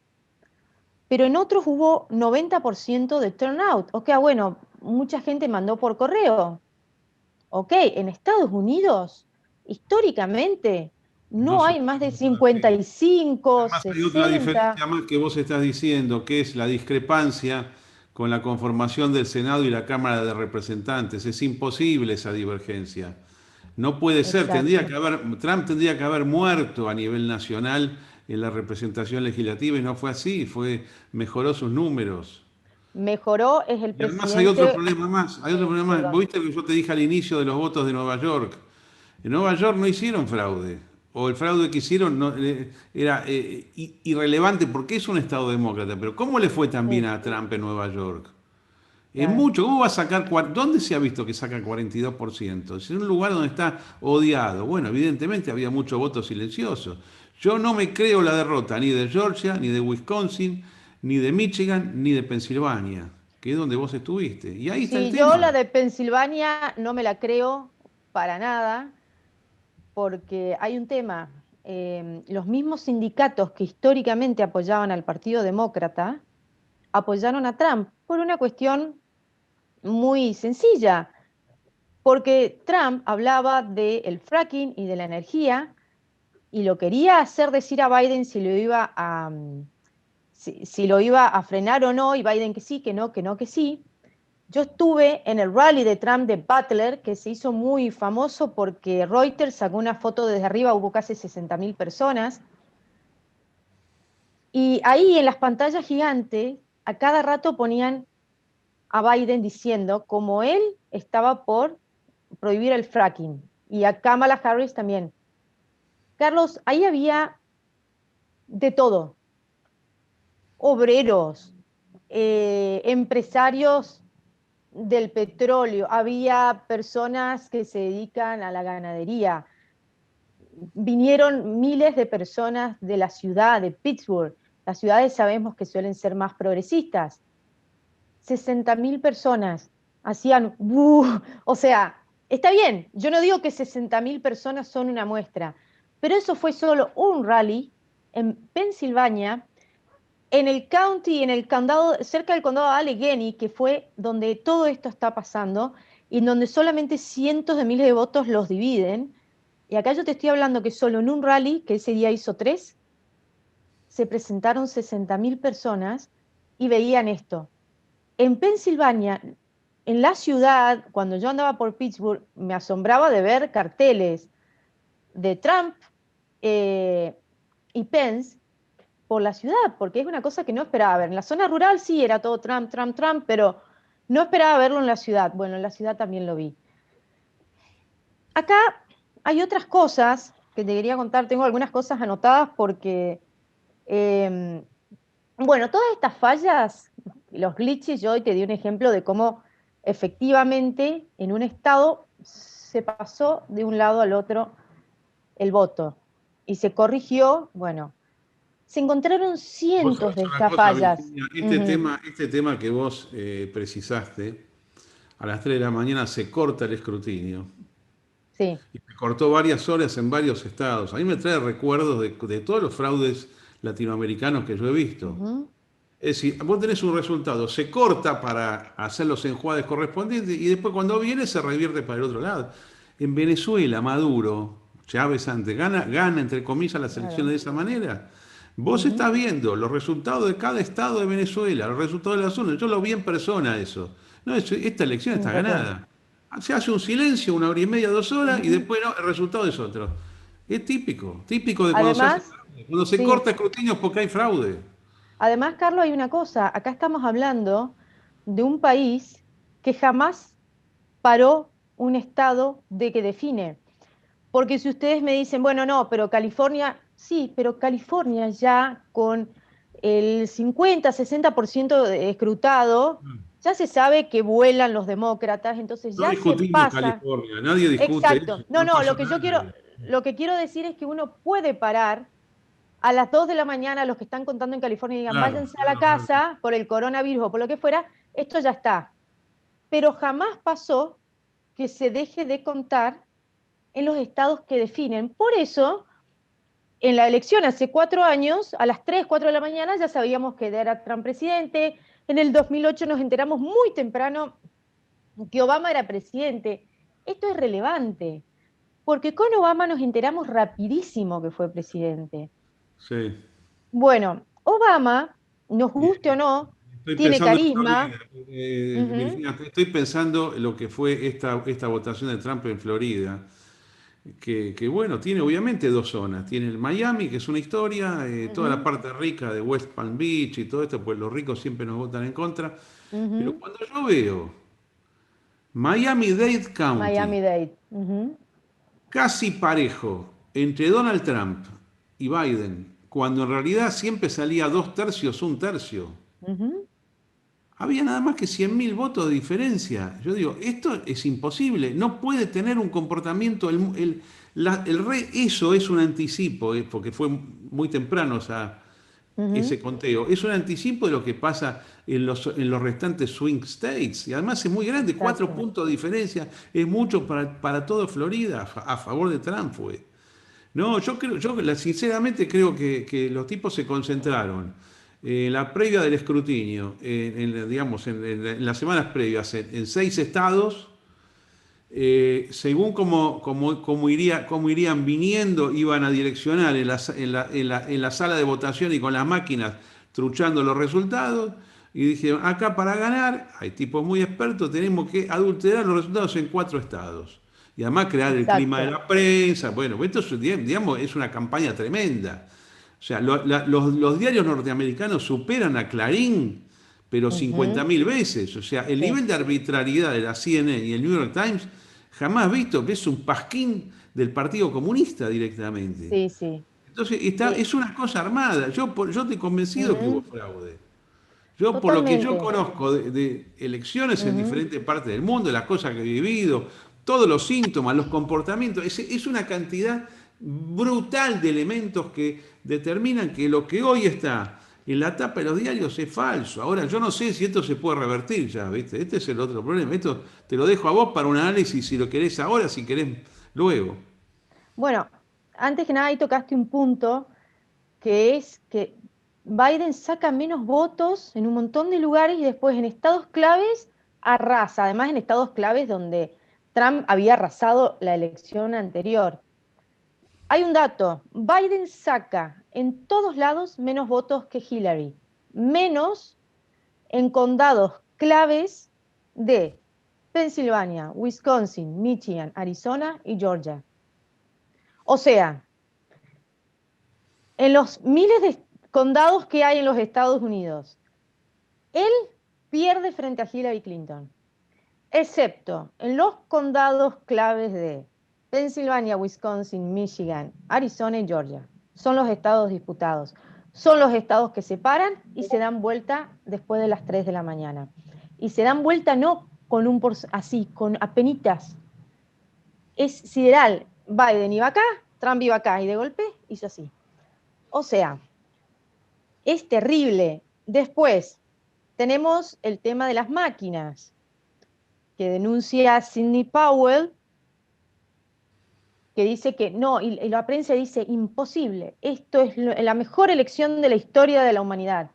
Speaker 2: pero en otros hubo 90% de turnout, ok, bueno, mucha gente mandó por correo, ok, en Estados Unidos, históricamente,
Speaker 1: No
Speaker 2: no
Speaker 1: se
Speaker 2: hay
Speaker 1: puede
Speaker 2: más de
Speaker 1: votar así.
Speaker 2: 55,
Speaker 1: Además hay otra
Speaker 2: 60.
Speaker 1: diferencia más que vos estás diciendo, que es la discrepancia con la conformación del Senado y la Cámara de Representantes. Es imposible esa divergencia. No puede ser,
Speaker 2: Exacto.
Speaker 1: Trump tendría que haber muerto a nivel nacional en la representación legislativa y no fue así, mejoró sus números.
Speaker 2: Mejoró es el
Speaker 1: Y además hay otro
Speaker 2: presidente,
Speaker 1: problema más, hay otro
Speaker 2: sí,
Speaker 1: problema más. Vos
Speaker 2: perdón.
Speaker 1: viste que yo te dije al inicio de los votos de Nueva York. En Nueva York no hicieron fraude. o el fraude que hicieron era irrelevante porque es un estado demócrata, pero ¿cómo le fue tan bien
Speaker 2: Sí,
Speaker 1: a Trump en Nueva York? Es
Speaker 2: claro.
Speaker 1: mucho. ¿Cómo va a sacar? ¿Dónde se ha visto que saca 42%? Es en un lugar donde está odiado. Bueno, evidentemente había mucho voto silencioso. Yo no me creo la derrota ni de Georgia, ni de Wisconsin, ni de Michigan, ni de Pensilvania, que es donde vos estuviste. Y ahí está el
Speaker 2: Sí, yo la
Speaker 1: tema.
Speaker 2: de Pensilvania no me la creo para nada, porque hay un tema. Los mismos sindicatos que históricamente apoyaban al Partido Demócrata apoyaron a Trump por una cuestión muy sencilla, porque Trump hablaba del fracking y de la energía y lo quería hacer decir a Biden si lo iba a, si lo iba a frenar o no, y Biden que sí, que no, que no, que sí. Yo estuve en el rally de Trump de Butler, que se hizo muy famoso porque Reuters sacó una foto desde arriba, hubo casi 60.000 personas, y ahí en las pantallas gigantes, a cada rato ponían a Biden diciendo como él estaba por prohibir el fracking, y a Kamala Harris también. Carlos, ahí había de todo, obreros, empresarios del petróleo, había personas que se dedican a la ganadería, vinieron miles de personas de la ciudad de Pittsburgh. Las ciudades sabemos que suelen ser más progresistas. 60.000 personas hacían, o sea, está bien, yo no digo que 60.000 personas son una muestra, pero eso fue solo un rally en Pensilvania, en el county, en el condado, cerca del condado de Allegheny, que fue donde todo esto está pasando, y en donde solamente cientos de miles de votos los dividen. Y acá yo te estoy hablando que solo en un rally, que ese día hizo tres, se presentaron 60.000 personas y veían esto. En Pensilvania, en la ciudad, cuando yo andaba por Pittsburgh, me asombraba de ver carteles de Trump eh, y Pence por la ciudad, porque es una cosa que no esperaba ver. En la zona rural sí era todo Trump, Trump, Trump, pero no esperaba verlo en la ciudad. Bueno, en la ciudad también lo vi. Acá hay otras cosas que te quería contar, tengo algunas cosas anotadas porque, eh, bueno, todas estas fallas, los glitches, yo hoy te di un ejemplo de cómo efectivamente en un estado se pasó de un lado al otro el voto y se corrigió, bueno, se encontraron
Speaker 1: Vos
Speaker 2: cientos
Speaker 1: sabés
Speaker 2: de
Speaker 1: una
Speaker 2: estas
Speaker 1: cosa,
Speaker 2: fallas.
Speaker 1: Virginia,
Speaker 2: Ujú,
Speaker 1: este tema que vos precisaste, a las 3 de la mañana se corta el escrutinio.
Speaker 2: sí.
Speaker 1: Y se cortó varias horas en varios estados. A mí me trae recuerdos de todos los fraudes latinoamericanos que yo he visto.
Speaker 2: Ujú,
Speaker 1: Es decir, vos tenés un resultado, se corta para hacer los enjuagues correspondientes y después cuando viene se revierte para el otro lado. En Venezuela, Maduro, Chávez antes, gana entre comillas las elecciones
Speaker 2: claro.
Speaker 1: de esa manera. Vos
Speaker 2: Ujú,
Speaker 1: estás viendo los resultados de cada estado de Venezuela, los resultados de las urnas. Yo lo vi en persona eso. No, esta elección está
Speaker 2: recuerdo.
Speaker 1: ganada. Se hace un silencio, 1 hora y media, 2 horas, y
Speaker 2: Ujú.
Speaker 1: después no, el resultado es otro. Es típico, típico de cuando se hace
Speaker 2: Además,
Speaker 1: fraude. Cuando se
Speaker 2: sí,
Speaker 1: corta escrutinio es porque hay fraude.
Speaker 2: además, Carlos, hay una cosa, acá estamos hablando de un país que jamás paró un estado de que define. Porque si ustedes me dicen, bueno, no, pero California, sí, pero California ya con el 50-60% escrutado, ya se sabe que vuelan los demócratas, entonces
Speaker 1: No
Speaker 2: ya se
Speaker 1: discutimos
Speaker 2: pasa.
Speaker 1: California, nadie discute eso,
Speaker 2: Exacto. No,
Speaker 1: no
Speaker 2: no,
Speaker 1: pasó
Speaker 2: lo que yo quiero,
Speaker 1: nada.
Speaker 2: lo que quiero decir es que uno puede parar a las 2 de la mañana, los que están contando en California digan,
Speaker 1: Claro,
Speaker 2: váyanse a la
Speaker 1: claro, claro.
Speaker 2: casa por el coronavirus o por lo que fuera, esto ya está. Pero jamás pasó que se deje de contar en los estados que definen. Por eso, en la elección hace 4 años, a las 3, 4 de la mañana, ya sabíamos que era Trump presidente. En el 2008 nos enteramos muy temprano que Obama era presidente. Esto es relevante, porque con Obama nos enteramos rapidísimo que fue presidente.
Speaker 1: Sí.
Speaker 2: Bueno, Obama, nos
Speaker 1: Eh,
Speaker 2: guste o no,
Speaker 1: Estoy
Speaker 2: tiene
Speaker 1: pensando en Florida,
Speaker 2: carisma. Ujú,
Speaker 1: Virginia, estoy pensando en lo que fue esta votación de Trump en Florida, que, bueno, tiene obviamente dos zonas. Tiene el Miami, que es una historia, toda la
Speaker 2: ujú,
Speaker 1: parte rica de West Palm Beach y todo esto, pues los ricos siempre nos votan en contra. Pero
Speaker 2: ujú.
Speaker 1: cuando yo veo Miami-Dade County,
Speaker 2: Miami-Dade. Ujú,
Speaker 1: casi parejo. entre Donald Trump y Biden, cuando en realidad siempre salía 2/3, 1/3.
Speaker 2: Ujú.
Speaker 1: Había nada más que 100.000 votos de diferencia. Yo digo, esto es imposible. No puede tener un comportamiento. El rey, eso es un anticipo, porque fue muy temprano ese
Speaker 2: Ujú.
Speaker 1: conteo. Es un anticipo de lo que pasa en los restantes swing states. Y además es muy grande, 4
Speaker 2: Exacto.
Speaker 1: puntos de diferencia. Es mucho para todo Florida, a favor de Trump fue. No, sinceramente creo que los tipos se concentraron en la previa del escrutinio, digamos, en las semanas previas, en 6 estados, según cómo irían viniendo, iban a direccionar en la sala de votación y con las máquinas truchando los resultados. Y dijeron, acá para ganar, hay tipos muy expertos, tenemos que adulterar los resultados en 4 estados. Y además crear el clima de
Speaker 2: Exacto.
Speaker 1: la prensa. Bueno, esto es, digamos, es una campaña tremenda. O sea, los diarios norteamericanos superan a Clarín, pero
Speaker 2: Ujú.
Speaker 1: 50.000 veces. O sea, el
Speaker 2: Sí,
Speaker 1: nivel de arbitrariedad de la CNN y el New York Times jamás visto, que es un pasquín del Partido Comunista directamente.
Speaker 2: sí, sí.
Speaker 1: Entonces,
Speaker 2: Eh,
Speaker 1: es una cosa armada. Yo estoy convencido que hubo
Speaker 2: ujú.
Speaker 1: fraude. Yo, por lo que yo
Speaker 2: Totalmente.
Speaker 1: conozco de elecciones en
Speaker 2: Ujú.
Speaker 1: diferentes partes del mundo, las cosas que he vivido, todos los síntomas, los comportamientos, es una cantidad brutal de elementos que determinan que lo que hoy está en la tapa de los diarios es falso. Ahora, yo no sé si esto se puede revertir ya, ¿viste? Este es el otro problema. Esto te lo dejo a vos para un análisis si lo querés ahora, si querés luego.
Speaker 2: Bueno, antes que nada ahí tocaste un punto que es que Biden saca menos votos en un montón de lugares y después en estados claves arrasa, además en estados claves donde Trump había arrasado la elección anterior. Hay un dato, Biden saca en todos lados menos votos que Hillary, menos en condados claves de Pensilvania, Wisconsin, Michigan, Arizona y Georgia. O sea, en los miles de condados que hay en los Estados Unidos, él pierde frente a Hillary Clinton, excepto en los condados claves de Pensilvania, Wisconsin, Michigan, Arizona y Georgia. Son los estados disputados. Son los estados que se paran y se dan vuelta después de las 3 de la mañana. Y se dan vuelta no con así, con apenitas. Es sideral. Biden iba acá, Trump iba acá y de golpe hizo así. O sea, es terrible. Después tenemos el tema de las máquinas, que denuncia Sidney Powell, que dice que no, y la prensa dice imposible, esto es la mejor elección de la historia de la humanidad.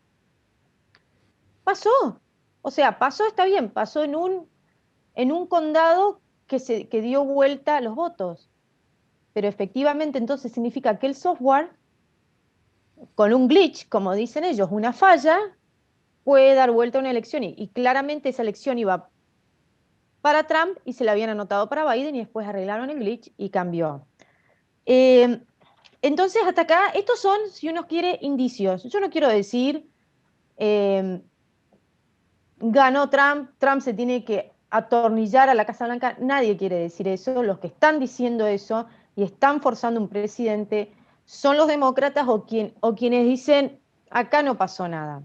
Speaker 2: Pasó, o sea, pasó, está bien, pasó en un condado que dio vuelta los votos, pero efectivamente entonces significa que el software, con un glitch, como dicen ellos, una falla, puede dar vuelta a una elección y claramente esa elección iba para Trump y se la habían anotado para Biden y después arreglaron el glitch y cambió. Eh, entonces, hasta acá, estos son, si uno quiere, indicios. Yo no quiero decir, eh, ganó Trump, Trump se tiene que atornillar a la Casa Blanca. Nadie quiere decir eso. Los que están diciendo eso y están forzando un presidente son los demócratas o quienes dicen, acá no pasó nada.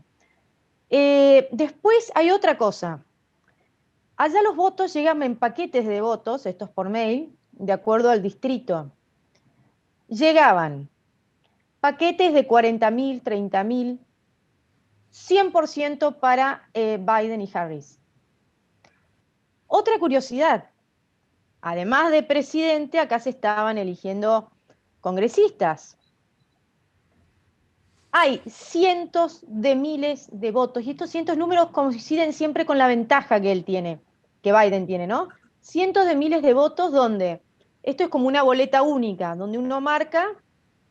Speaker 2: Después hay otra cosa. Allá los votos llegan en paquetes de votos, estos por mail, de acuerdo al distrito. Llegaban paquetes de 40.000, 30.000, 100% para Biden y Harris. Otra curiosidad, además de presidente, acá se estaban eligiendo congresistas. Hay cientos de miles de votos y estos cientos números coinciden siempre con la ventaja que él tiene, que Biden tiene, ¿no? Cientos de miles de votos donde esto es como una boleta única, donde uno marca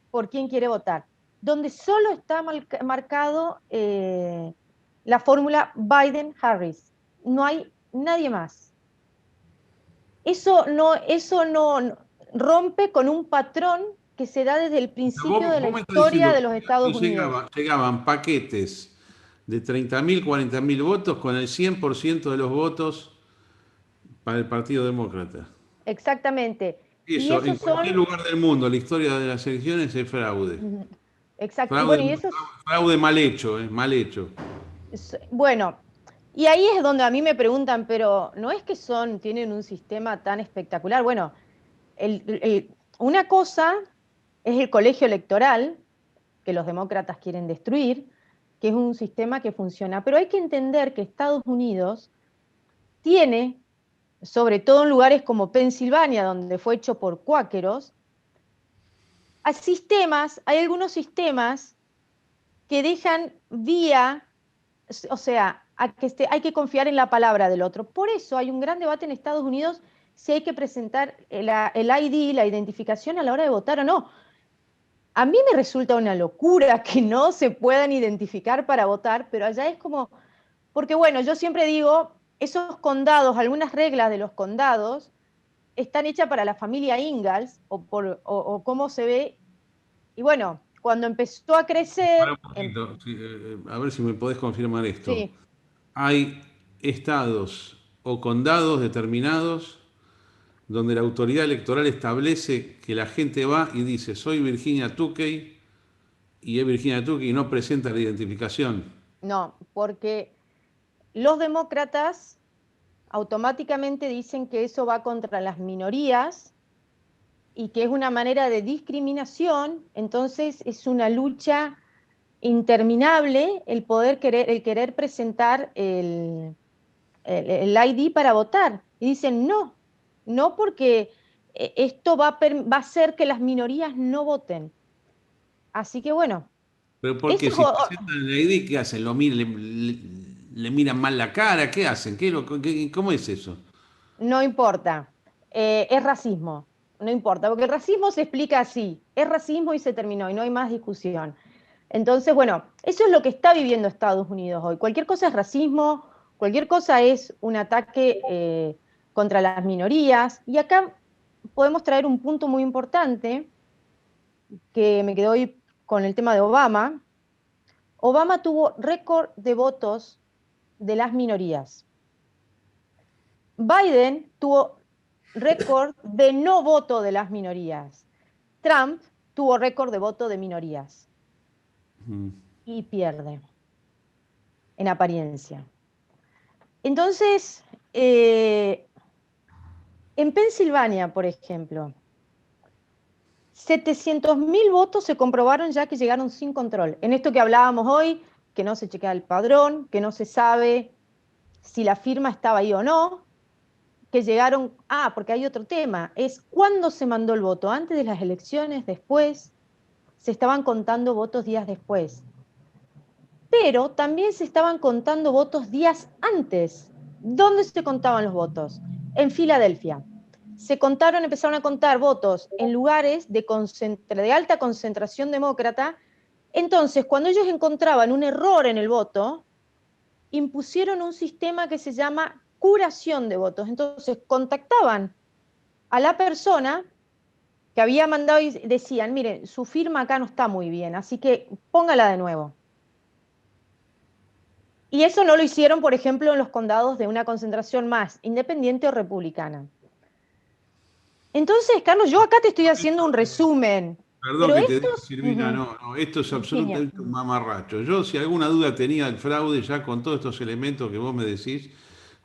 Speaker 2: por quién quiere votar, donde solo está marcado la fórmula Biden-Harris. No hay nadie más. Eso no rompe con un patrón que se da desde el principio de la
Speaker 1: Vos me estás
Speaker 2: historia
Speaker 1: diciendo
Speaker 2: de
Speaker 1: que
Speaker 2: los Estados Unidos.
Speaker 1: llegaban paquetes de 30.000, 40.000 votos con el 100% de los votos para el Partido Demócrata.
Speaker 2: Exactamente. Y
Speaker 1: Eso, en
Speaker 2: esos
Speaker 1: cualquier
Speaker 2: son,
Speaker 1: lugar del mundo, la historia de las elecciones es fraude.
Speaker 2: ujú, exacto, y bueno, y
Speaker 1: Fraude,
Speaker 2: esos,
Speaker 1: fraude mal hecho, mal hecho.
Speaker 2: bueno, y ahí es donde a mí me preguntan, pero ¿no es que tienen un sistema tan espectacular? Bueno, una cosa es el colegio electoral, que los demócratas quieren destruir, que es un sistema que funciona, pero hay que entender que Estados Unidos tiene, sobre todo en lugares como Pensilvania, donde fue hecho por cuáqueros, hay algunos sistemas que dejan vía, o sea, hay que confiar en la palabra del otro. Por eso hay un gran debate en Estados Unidos si hay que presentar el ID, la identificación a la hora de votar o no. A mí me resulta una locura que no se puedan identificar para votar, pero allá es como, porque bueno, yo siempre digo, esos condados, algunas reglas de los condados están hechas para la familia Ingalls o cómo se ve. Y bueno, cuando empezó a
Speaker 1: Para
Speaker 2: crecer,
Speaker 1: un poquito, sí, a ver si me podés confirmar esto.
Speaker 2: sí,
Speaker 1: Hay estados o condados determinados donde la autoridad electoral establece que la gente va y dice, soy Virginia Tukey, y es Virginia Tukey y no presenta la identificación.
Speaker 2: no, porque los demócratas automáticamente dicen que eso va contra las minorías y que es una manera de discriminación, entonces es una lucha interminable el querer presentar el ID para votar. Y dicen, no, no porque esto va a hacer que las minorías no voten. Así que bueno,
Speaker 1: Pero
Speaker 2: eso
Speaker 1: porque si presentan el ID, ¿qué hacen? Le miran mal la cara? ¿Qué hacen? ¿Cómo es eso?
Speaker 2: no importa, es racismo, no importa, porque el racismo se explica así, es racismo y se terminó y no hay más discusión. Entonces, bueno, eso es lo que está viviendo Estados Unidos hoy. Cualquier cosa es racismo, cualquier cosa es un ataque contra las minorías. Y acá podemos traer un punto muy importante que me quedó hoy con el tema de Obama. Obama tuvo récord de votos de las minorías. Biden tuvo récord de no voto de las minorías. Trump tuvo récord de voto de minorías
Speaker 1: Mm.
Speaker 2: y pierde en apariencia. Entonces, en Pensilvania, por ejemplo, 700.000 votos se comprobaron ya que llegaron sin control. En esto que hablábamos hoy, que no se chequea el padrón, que no se sabe si la firma estaba ahí o no, que llegaron, porque hay otro tema, es cuándo se mandó el voto, antes de las elecciones, después, se estaban contando votos días después, pero también se estaban contando votos días antes. ¿Dónde se contaban los votos? En Filadelfia. Empezaron a contar votos en lugares de alta concentración demócrata. Entonces, cuando ellos encontraban un error en el voto, impusieron un sistema que se llama curación de votos. Entonces, contactaban a la persona que había mandado y decían, miren, su firma acá no está muy bien, así que póngala de nuevo. Y eso no lo hicieron, por ejemplo, en los condados de una concentración más independiente o republicana. Entonces, Carlos, yo acá te estoy haciendo un resumen,
Speaker 1: Perdón
Speaker 2: pero
Speaker 1: que te diga,
Speaker 2: estos,
Speaker 1: Silvina, no, no, esto es
Speaker 2: Virginia,
Speaker 1: absolutamente un mamarracho. Yo, si alguna duda tenía del fraude, ya con todos estos elementos que vos me decís,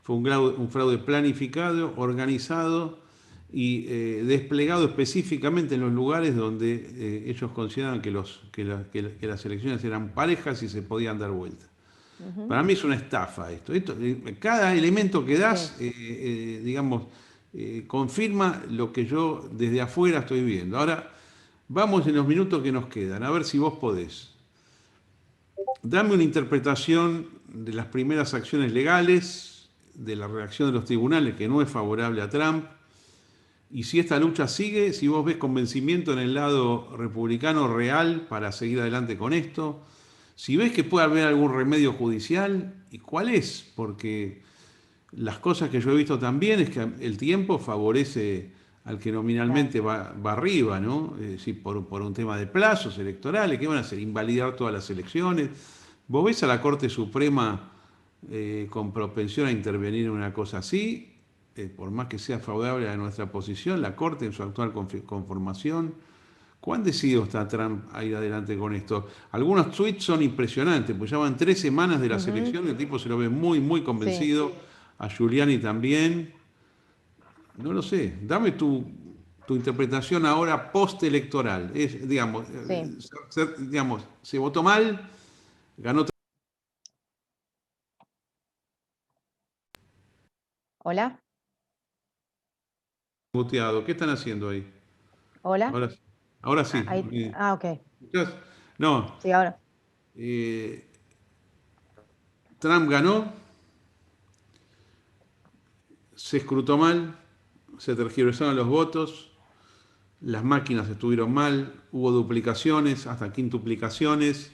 Speaker 1: fue un fraude planificado, organizado y desplegado específicamente en los lugares donde ellos consideraban que las elecciones eran parejas y se podían dar vuelta. Para mí es una estafa esto. Cada elemento que
Speaker 2: sí.
Speaker 1: das, digamos, confirma lo que yo desde afuera estoy viendo. Ahora, vamos en los minutos que nos quedan, a ver si vos podés. Dame una interpretación de las primeras acciones legales, de la reacción de los tribunales, que no es favorable a Trump, y si esta lucha sigue, si vos ves convencimiento en el lado republicano real para seguir adelante con esto, si ves que puede haber algún remedio judicial, ¿y cuál es? Porque las cosas que yo he visto también es que el tiempo favorece al que
Speaker 2: Claro.
Speaker 1: nominalmente va arriba, ¿no? Es decir, por un tema de plazos electorales, ¿qué van a hacer? Invalidar todas las elecciones. ¿Vos ves a la Corte Suprema con propensión a intervenir en una cosa así? por más que sea favorable a nuestra posición, la Corte en su actual conformación. ¿Cuán decidido está Trump a ir adelante con esto? Algunos tweets son impresionantes, pues ya van 3 semanas de las
Speaker 2: Ujú,
Speaker 1: elecciones, el tipo se lo ve muy, muy
Speaker 2: sí,
Speaker 1: convencido, a Giuliani también. No lo sé, dame tu interpretación ahora postelectoral. Es, digamos,
Speaker 2: sí.
Speaker 1: digamos, se votó mal, ganó
Speaker 2: Hola,
Speaker 1: muteado. ¿Qué están haciendo ahí?
Speaker 2: hola.
Speaker 1: Ahora, ahora sí.
Speaker 2: Ok.
Speaker 1: ¿Escuchás? No,
Speaker 2: Sí, ahora.
Speaker 1: eh, Trump ganó, se escrutó mal, se tergiversaron los votos, las máquinas estuvieron mal, hubo duplicaciones, hasta quintuplicaciones,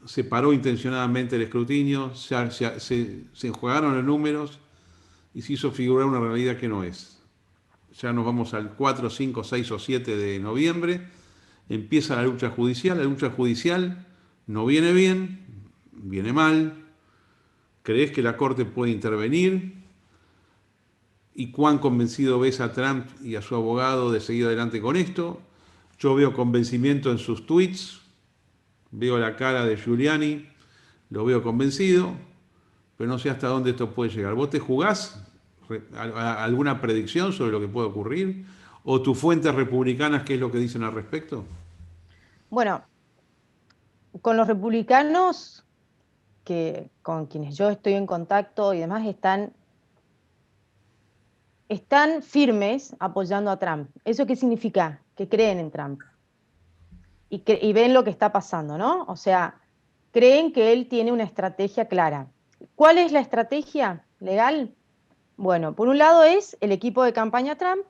Speaker 1: se paró intencionadamente el escrutinio, se enjuagaron los números y se hizo figurar una realidad que no es. Ya nos vamos al 4, 5, 6 o 7 de noviembre, empieza la lucha judicial no viene bien, viene mal, ¿crees que la Corte puede intervenir? ¿Y cuán convencido ves a Trump y a su abogado de seguir adelante con esto? Yo veo convencimiento en sus tweets, veo la cara de Giuliani, lo veo convencido, pero no sé hasta dónde esto puede llegar. ¿Vos te jugás alguna predicción sobre lo que puede ocurrir? ¿O tus fuentes republicanas qué es lo que dicen al respecto?
Speaker 2: Bueno, con los republicanos con quienes yo estoy en contacto y demás están firmes apoyando a Trump. ¿Eso qué significa? Que creen en Trump y ven lo que está pasando, ¿no? O sea, creen que él tiene una estrategia clara. ¿Cuál es la estrategia legal? Bueno, por un lado es el equipo de campaña Trump,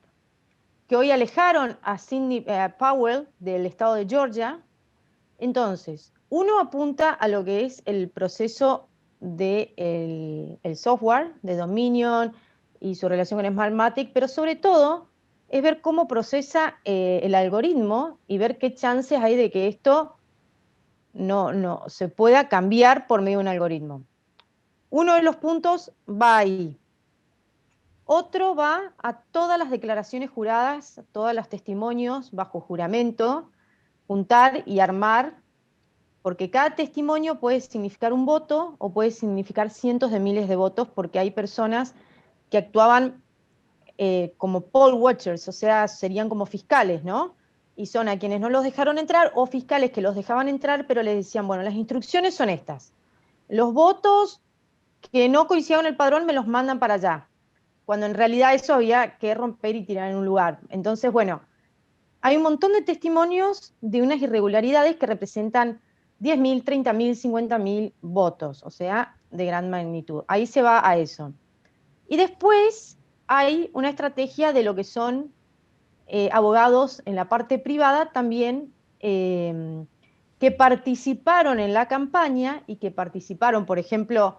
Speaker 2: que hoy alejaron a Sidney Powell del estado de Georgia. Entonces, uno apunta a lo que es el proceso de el software de Dominion y su relación con Smartmatic, pero sobre todo es ver cómo procesa el algoritmo y ver qué chances hay de que esto no se pueda cambiar por medio de un algoritmo. Uno de los puntos va ahí. Otro va a todas las declaraciones juradas, a todos los testimonios bajo juramento, juntar y armar, porque cada testimonio puede significar un voto o puede significar cientos de miles de votos, porque hay personas que actuaban como poll watchers, o sea, serían como fiscales, ¿no? Y son a quienes no los dejaron entrar o fiscales que los dejaban entrar, pero les decían, bueno, las instrucciones son estas. Los votos que no coincidieron el padrón me los mandan para allá, cuando en realidad eso había que romper y tirar en un lugar. Entonces, bueno, hay un montón de testimonios de unas irregularidades que representan 10.000, 30.000, 50.000 votos, o sea, de gran magnitud. Ahí se va a eso. Y después hay una estrategia de lo que son abogados en la parte privada también que participaron en la campaña y que participaron, por ejemplo,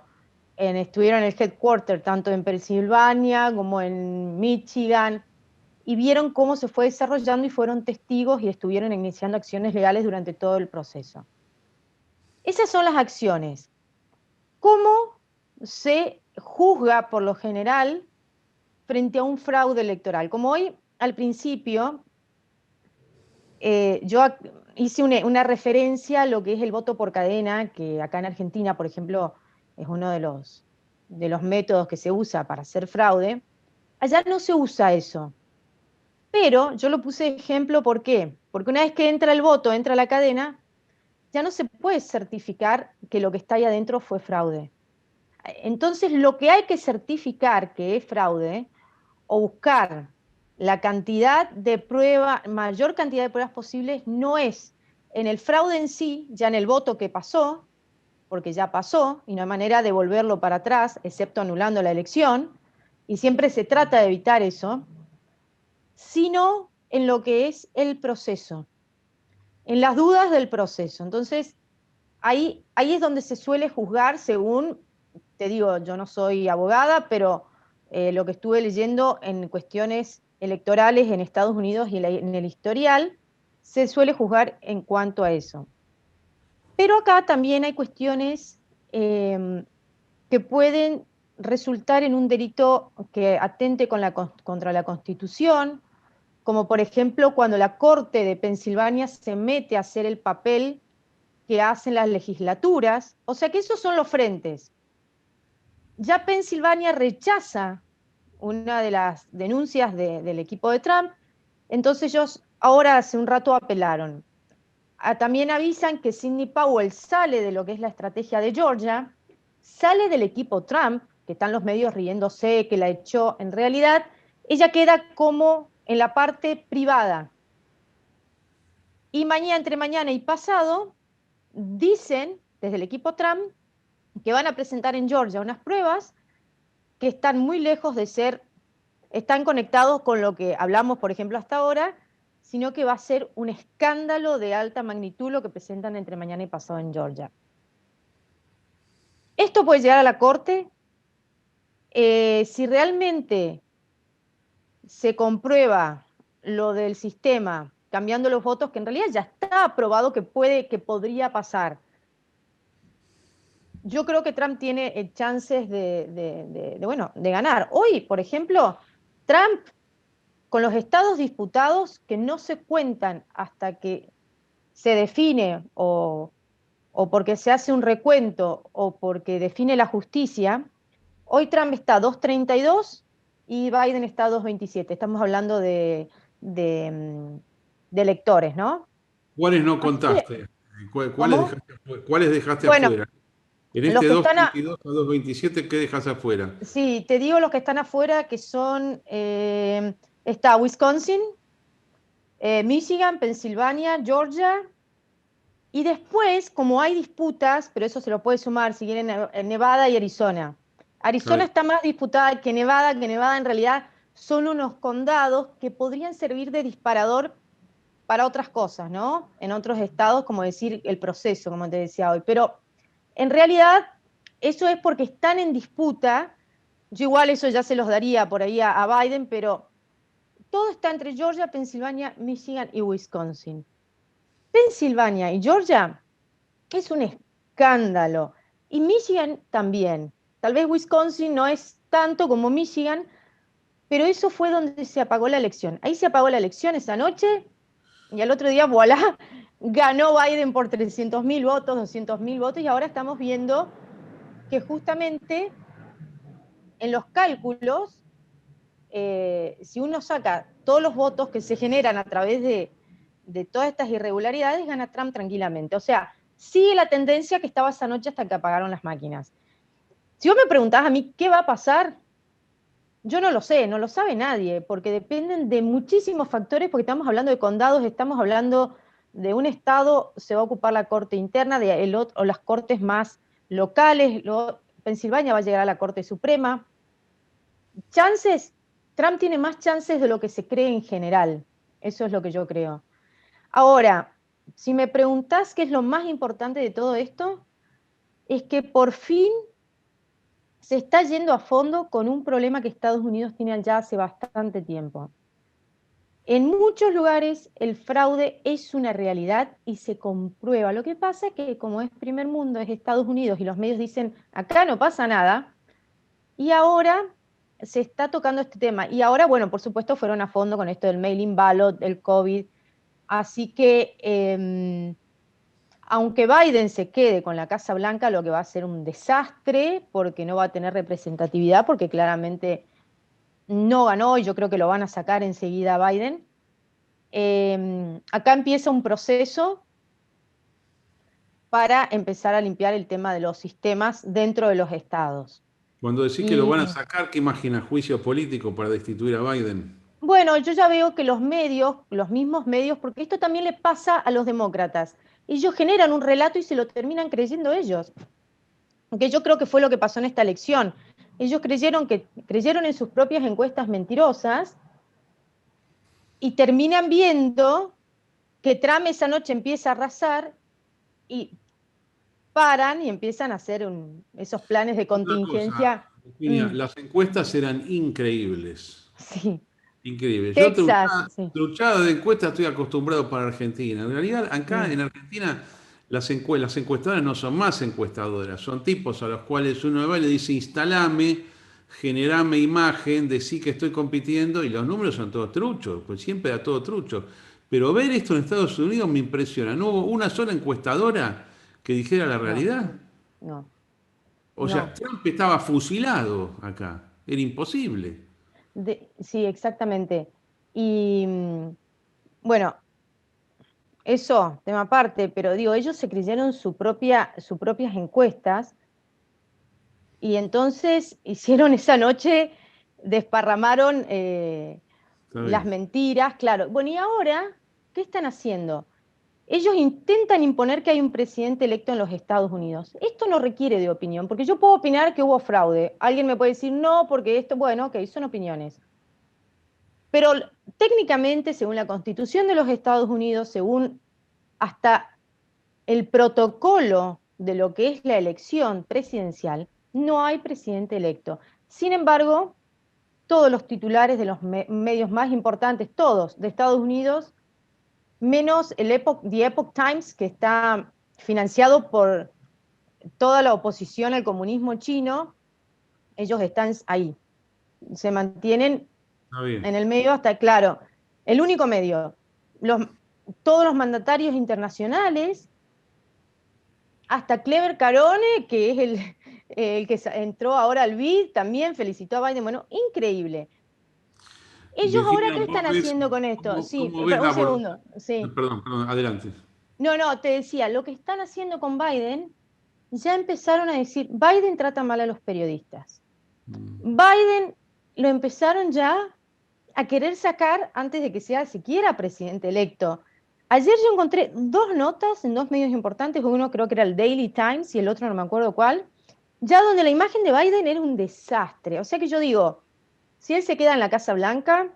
Speaker 2: estuvieron en el headquarter tanto en Pensilvania como en Michigan, y vieron cómo se fue desarrollando y fueron testigos y estuvieron iniciando acciones legales durante todo el proceso. Esas son las acciones. ¿Cómo se juzga por lo general frente a un fraude electoral? Como hoy al principio yo hice una referencia a lo que es el voto por cadena, que acá en Argentina, por ejemplo, es uno de los métodos que se usa para hacer fraude. Allá no se usa eso. Pero yo lo puse de ejemplo, ¿por qué? Porque una vez que entra el voto, entra la cadena, ya no se puede certificar que lo que está ahí adentro fue fraude. Entonces, lo que hay que certificar que es fraude o buscar la cantidad de pruebas, mayor cantidad de pruebas posibles, no es en el fraude en sí, ya en el voto que pasó, porque ya pasó y no hay manera de volverlo para atrás, excepto anulando la elección, y siempre se trata de evitar eso, sino en lo que es el proceso, en las dudas del proceso. Entonces, ahí es donde se suele juzgar según, te digo, yo no soy abogada, pero lo que estuve leyendo en cuestiones electorales en Estados Unidos y en el historial, se suele juzgar en cuanto a eso. Pero acá también hay cuestiones que pueden resultar en un delito que atente contra la Constitución, como por ejemplo cuando la Corte de Pensilvania se mete a hacer el papel que hacen las legislaturas. O sea que esos son los frentes. Ya Pensilvania rechaza una de las denuncias del equipo de Trump, entonces ellos ahora hace un rato apelaron. También avisan que Sidney Powell sale de lo que es la estrategia de Georgia, sale del equipo Trump, que están los medios riéndose, que la echó. En realidad, ella queda como en la parte privada. Y mañana, entre mañana y pasado, dicen desde el equipo Trump que van a presentar en Georgia unas pruebas que están muy lejos de ser, están conectados con lo que hablamos, por ejemplo, hasta ahora, sino que va a ser un escándalo de alta magnitud lo que presentan entre mañana y pasado en Georgia. Esto puede llegar a la Corte. Si realmente se comprueba lo del sistema, cambiando los votos, que en realidad ya está aprobado que podría pasar. Yo creo que Trump tiene chances de ganar. Hoy, por ejemplo, Trump, con los estados disputados que no se cuentan hasta que se define o porque se hace un recuento o porque define la justicia, hoy Trump está 2,32 y Biden está 2,27. Estamos hablando de, de electores, ¿no?
Speaker 1: ¿Cuáles no
Speaker 2: Así que,
Speaker 1: contaste?
Speaker 2: ¿cómo?
Speaker 1: ¿Cuáles dejaste
Speaker 2: Bueno,
Speaker 1: afuera? En
Speaker 2: los
Speaker 1: este
Speaker 2: que están
Speaker 1: 2.32 a 2.27, ¿qué dejas afuera?
Speaker 2: sí, te digo los que están afuera, que son, está Wisconsin, Michigan, Pensilvania, Georgia, y después, como hay disputas, pero eso se lo puede sumar si quieren, en Nevada y Arizona. Arizona
Speaker 1: Claro.
Speaker 2: está más disputada que Nevada en realidad son unos condados que podrían servir de disparador para otras cosas, ¿no? En otros estados, como decir el proceso, como te decía hoy. Pero en realidad, eso es porque están en disputa. Yo igual eso ya se los daría por ahí a Biden, pero todo está entre Georgia, Pensilvania, Michigan y Wisconsin. Pensilvania y Georgia es un escándalo. Y Michigan también. Tal vez Wisconsin no es tanto como Michigan, pero eso fue donde se apagó la elección. Ahí se apagó la elección esa noche y al otro día, voilà, ganó Biden por 300.000 votos, 200.000 votos y ahora estamos viendo que justamente en los cálculos, si uno saca todos los votos que se generan a través de todas estas irregularidades, gana Trump tranquilamente. O sea, sigue la tendencia que estaba esa noche hasta que apagaron las máquinas. Si vos me preguntás a mí qué va a pasar, yo no lo sé, no lo sabe nadie, porque dependen de muchísimos factores, porque estamos hablando de condados, estamos hablando de un estado, se va a ocupar la corte interna, o las cortes más locales, Pensilvania va a llegar a la Corte Suprema. Chances, Trump tiene más chances de lo que se cree en general, eso es lo que yo creo. Ahora, si me preguntás qué es lo más importante de todo esto, es que por fin se está yendo a fondo con un problema que Estados Unidos tiene ya hace bastante tiempo. En muchos lugares el fraude es una realidad y se comprueba. Lo que pasa es que como es primer mundo, es Estados Unidos y los medios dicen, acá no pasa nada, y ahora se está tocando este tema. Y ahora, bueno, por supuesto fueron a fondo con esto del mail-in ballot, el COVID. Así que, aunque Biden se quede con la Casa Blanca, lo que va a ser un desastre porque no va a tener representatividad, porque claramente no ganó y yo creo que lo van a sacar enseguida a Biden. Acá empieza un proceso para empezar a limpiar el tema de los sistemas dentro de los estados.
Speaker 1: Cuando decís que lo
Speaker 2: Y
Speaker 1: van a sacar, ¿qué imaginas? ¿Juicio político para destituir a Biden?
Speaker 2: bueno, yo ya veo que los medios, los mismos medios, porque esto también le pasa a los demócratas, ellos generan un relato y se lo terminan creyendo ellos, que yo creo que fue lo que pasó en esta elección. Ellos creyeron en sus propias encuestas mentirosas y terminan viendo que Trump esa noche empieza a arrasar y paran y empiezan a hacer esos planes de
Speaker 1: Una cosa,
Speaker 2: contingencia.
Speaker 1: Virginia,
Speaker 2: Mm,
Speaker 1: las encuestas eran increíbles.
Speaker 2: sí,
Speaker 1: Increíbles. Yo
Speaker 2: Texas, sí.
Speaker 1: truchada de encuestas estoy acostumbrado para Argentina. En realidad, acá
Speaker 2: Mm,
Speaker 1: en Argentina, las encuestadoras no son más encuestadoras, son tipos a los cuales uno va y le dice, instalame, generame imagen, decí que estoy compitiendo y los números son todos truchos, pues siempre da todo trucho. Pero ver esto en Estados Unidos me impresiona. No hubo una sola encuestadora que dijera la
Speaker 2: No,
Speaker 1: realidad.
Speaker 2: no,
Speaker 1: O sea,
Speaker 2: no.
Speaker 1: Trump estaba fusilado acá. Era imposible.
Speaker 2: Sí, exactamente. Y bueno, eso, tema aparte, pero digo, ellos se creyeron sus propias encuestas y entonces hicieron esa noche, desparramaron
Speaker 1: Está
Speaker 2: las
Speaker 1: bien.
Speaker 2: mentiras, claro. Bueno, y ahora, ¿qué están haciendo? Ellos intentan imponer que hay un presidente electo en los Estados Unidos. Esto no requiere de opinión, porque yo puedo opinar que hubo fraude. Alguien me puede decir no, porque esto, bueno, ok, son opiniones. Pero técnicamente, según la Constitución de los Estados Unidos, según hasta el protocolo de lo que es la elección presidencial, no hay presidente electo. Sin embargo, todos los titulares de los medios más importantes, todos de Estados Unidos, menos The Epoch Times, que está financiado por toda la oposición al comunismo chino, ellos están ahí, se mantienen
Speaker 1: Está bien.
Speaker 2: en el medio hasta, claro, el único medio. Los, todos los mandatarios internacionales, hasta Clever Carone, que es el que entró ahora al BID, también felicitó a Biden. Bueno, increíble. Ellos ahora,
Speaker 1: Virginia,
Speaker 2: ¿qué están
Speaker 1: vos ves,
Speaker 2: haciendo con esto? Sí,
Speaker 1: cómo ves
Speaker 2: un
Speaker 1: la
Speaker 2: segundo, sí.
Speaker 1: Perdón, perdón, adelante.
Speaker 2: No, no, te decía, lo que están haciendo con Biden, ya empezaron a decir, Biden trata mal a los periodistas. Biden lo empezaron ya a querer sacar antes de que sea siquiera presidente electo. Ayer yo encontré dos notas en dos medios importantes, uno creo que era el Daily Times y el otro no me acuerdo cuál, ya donde la imagen de Biden era un desastre. O sea que yo digo, si él se queda en la Casa Blanca,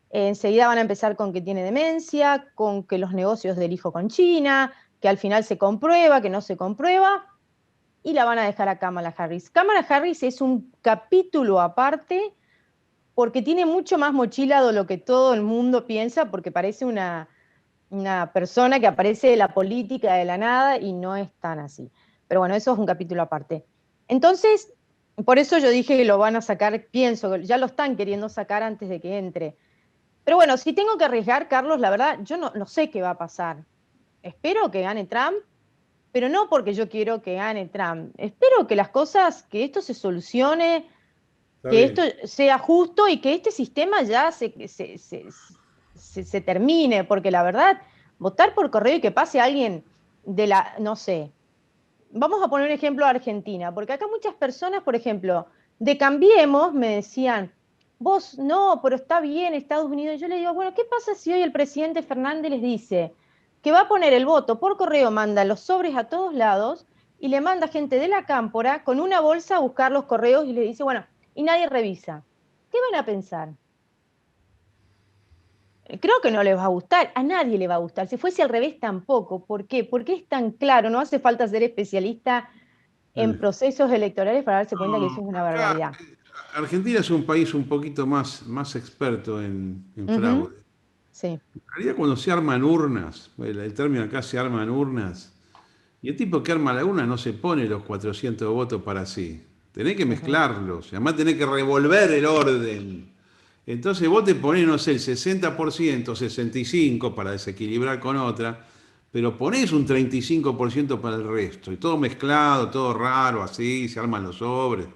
Speaker 2: enseguida van a empezar con que tiene demencia, con que los negocios del hijo con China, que al final se comprueba, que no se comprueba, y la van a dejar a Kamala Harris. Kamala Harris es un capítulo aparte porque tiene mucho más mochila de lo que todo el mundo piensa, porque parece una persona que aparece de la política de la nada y no es tan así. Pero bueno, eso es un capítulo aparte. Entonces, por eso yo dije que lo van a sacar, pienso que ya lo están queriendo sacar antes de que entre. Pero bueno, si tengo que arriesgar, Carlos, la verdad, yo no sé qué va a pasar. Espero que gane Trump, pero no porque yo quiero que gane Trump. Espero que las cosas, que esto se solucione,
Speaker 1: Está
Speaker 2: que esto
Speaker 1: bien.
Speaker 2: sea justo y que este sistema ya se termine, porque la verdad, votar por correo y que pase alguien de la, no sé, vamos a poner un ejemplo a Argentina, porque acá muchas personas, por ejemplo, de Cambiemos me decían, vos no, pero está bien Estados Unidos. Y yo le digo, bueno, ¿qué pasa si hoy el presidente Fernández les dice que va a poner el voto por correo, manda los sobres a todos lados y le manda gente de la cámpora con una bolsa a buscar los correos y le dice, bueno, y nadie revisa? ¿Qué van a pensar? Creo que no les va a gustar, a nadie le va a gustar. Si fuese al revés, tampoco. ¿Por qué? Porque es tan claro, no hace falta ser especialista en procesos electorales para darse cuenta que
Speaker 1: No,
Speaker 2: eso es una
Speaker 1: acá
Speaker 2: barbaridad.
Speaker 1: Argentina es un país un poquito más experto en
Speaker 2: Ujú,
Speaker 1: fraude.
Speaker 2: sí,
Speaker 1: En realidad cuando se arman urnas, el término acá se arman urnas, y el tipo que arma la urna no se pone los 400 votos para sí. Tenés que
Speaker 2: ujú,
Speaker 1: mezclarlos, y además tenés que revolver el orden. Entonces vos te ponés, no sé, el 60%, 65% para desequilibrar con otra, pero ponés un 35% para el resto, y todo mezclado, todo raro, así, se arman los sobres.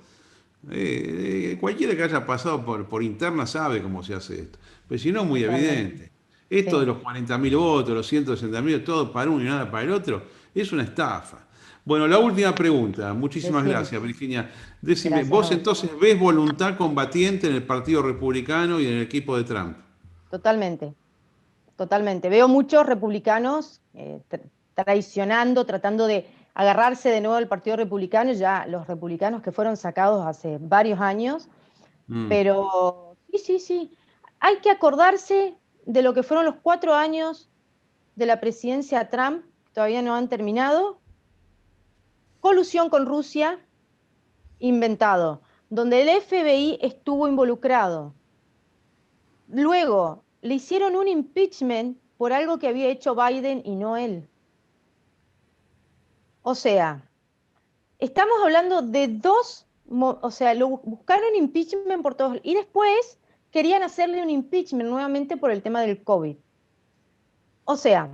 Speaker 1: Cualquiera que haya pasado por interna sabe cómo se hace esto. Pero si no, es muy
Speaker 2: totalmente.
Speaker 1: evidente. Esto de
Speaker 2: Sí,
Speaker 1: los 40.000 votos, los 160.000, todo para uno y nada para el otro, es una estafa. Bueno, la última pregunta. Muchísimas
Speaker 2: decime.
Speaker 1: gracias, Virginia. Decime,
Speaker 2: Gracias a
Speaker 1: ¿vos
Speaker 2: vos.
Speaker 1: entonces ves voluntad combatiente en el Partido Republicano y en el equipo de Trump?
Speaker 2: Totalmente, totalmente. Veo muchos republicanos traicionando, tratando de agarrarse de nuevo al Partido Republicano, ya los republicanos que fueron sacados hace varios años,
Speaker 1: Mm,
Speaker 2: pero sí, sí, sí. Hay que acordarse de lo que fueron los 4 años de la presidencia Trump, que todavía no han terminado, colusión con Rusia, inventado, donde el FBI estuvo involucrado. Luego, le hicieron un impeachment por algo que había hecho Biden y no él. O sea, estamos hablando de dos, o sea, buscaron impeachment por todos, y después querían hacerle un impeachment nuevamente por el tema del COVID. O sea,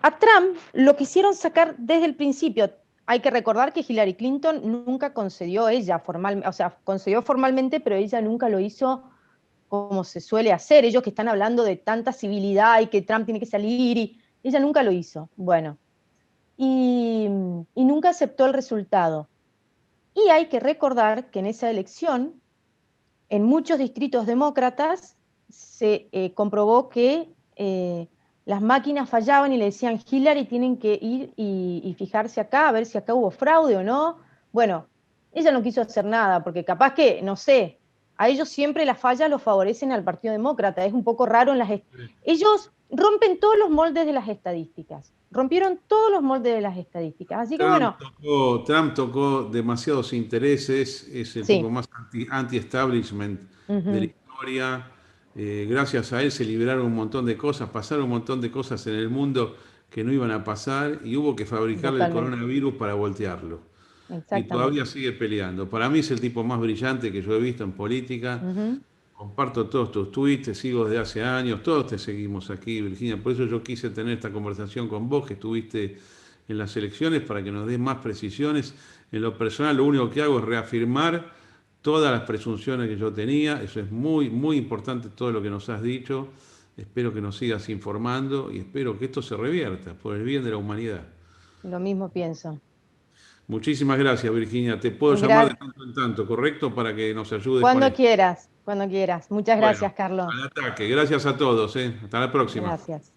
Speaker 2: a Trump lo quisieron sacar desde el principio. Hay que recordar que Hillary Clinton nunca concedió ella formalmente, o sea, concedió formalmente, pero ella nunca lo hizo como se suele hacer. Ellos que están hablando de tanta civilidad y que Trump tiene que salir, y ella nunca lo hizo. Bueno, y, y nunca aceptó el resultado. Y hay que recordar que en esa elección, en muchos distritos demócratas, se comprobó que las máquinas fallaban y le decían, Hillary, tienen que ir y fijarse acá, a ver si acá hubo fraude o no. Bueno, ella no quiso hacer nada, porque capaz que, no sé, a ellos siempre las fallas los favorecen al Partido Demócrata. Es un poco raro en las... Ellos rompen todos los moldes de las estadísticas. Rompieron todos los moldes de las estadísticas. Así que bueno,
Speaker 1: Trump tocó demasiados intereses, es el tipo
Speaker 2: sí.
Speaker 1: más anti-establishment de la
Speaker 2: Ujú,
Speaker 1: historia. Gracias a él se liberaron un montón de cosas, pasaron un montón de cosas en el mundo que no iban a pasar y hubo que fabricarle el
Speaker 2: totalmente.
Speaker 1: coronavirus para voltearlo. Y todavía
Speaker 2: Exactamente.
Speaker 1: sigue peleando. Para mí es el tipo más brillante que yo he visto en política.
Speaker 2: Ujú.
Speaker 1: Comparto todos tus tweets, te sigo desde hace años, todos te seguimos aquí, Virginia. Por eso yo quise tener esta conversación con vos, que estuviste en las elecciones, para que nos des más precisiones. En lo personal, lo único que hago es reafirmar todas las presunciones que yo tenía. Eso es muy, muy importante todo lo que nos has dicho. Espero que nos sigas informando y espero que esto se revierta por el bien de la humanidad.
Speaker 2: Lo mismo pienso.
Speaker 1: Muchísimas gracias, Virginia. Te puedo llamar de
Speaker 2: Gra-
Speaker 1: tanto en tanto, ¿correcto? Para que nos ayudes con
Speaker 2: Cuando
Speaker 1: esto.
Speaker 2: quieras, cuando quieras. Muchas
Speaker 1: Bueno,
Speaker 2: gracias, Carlos.
Speaker 1: al ataque. Gracias a todos, ¿eh? Hasta la próxima.
Speaker 2: Gracias.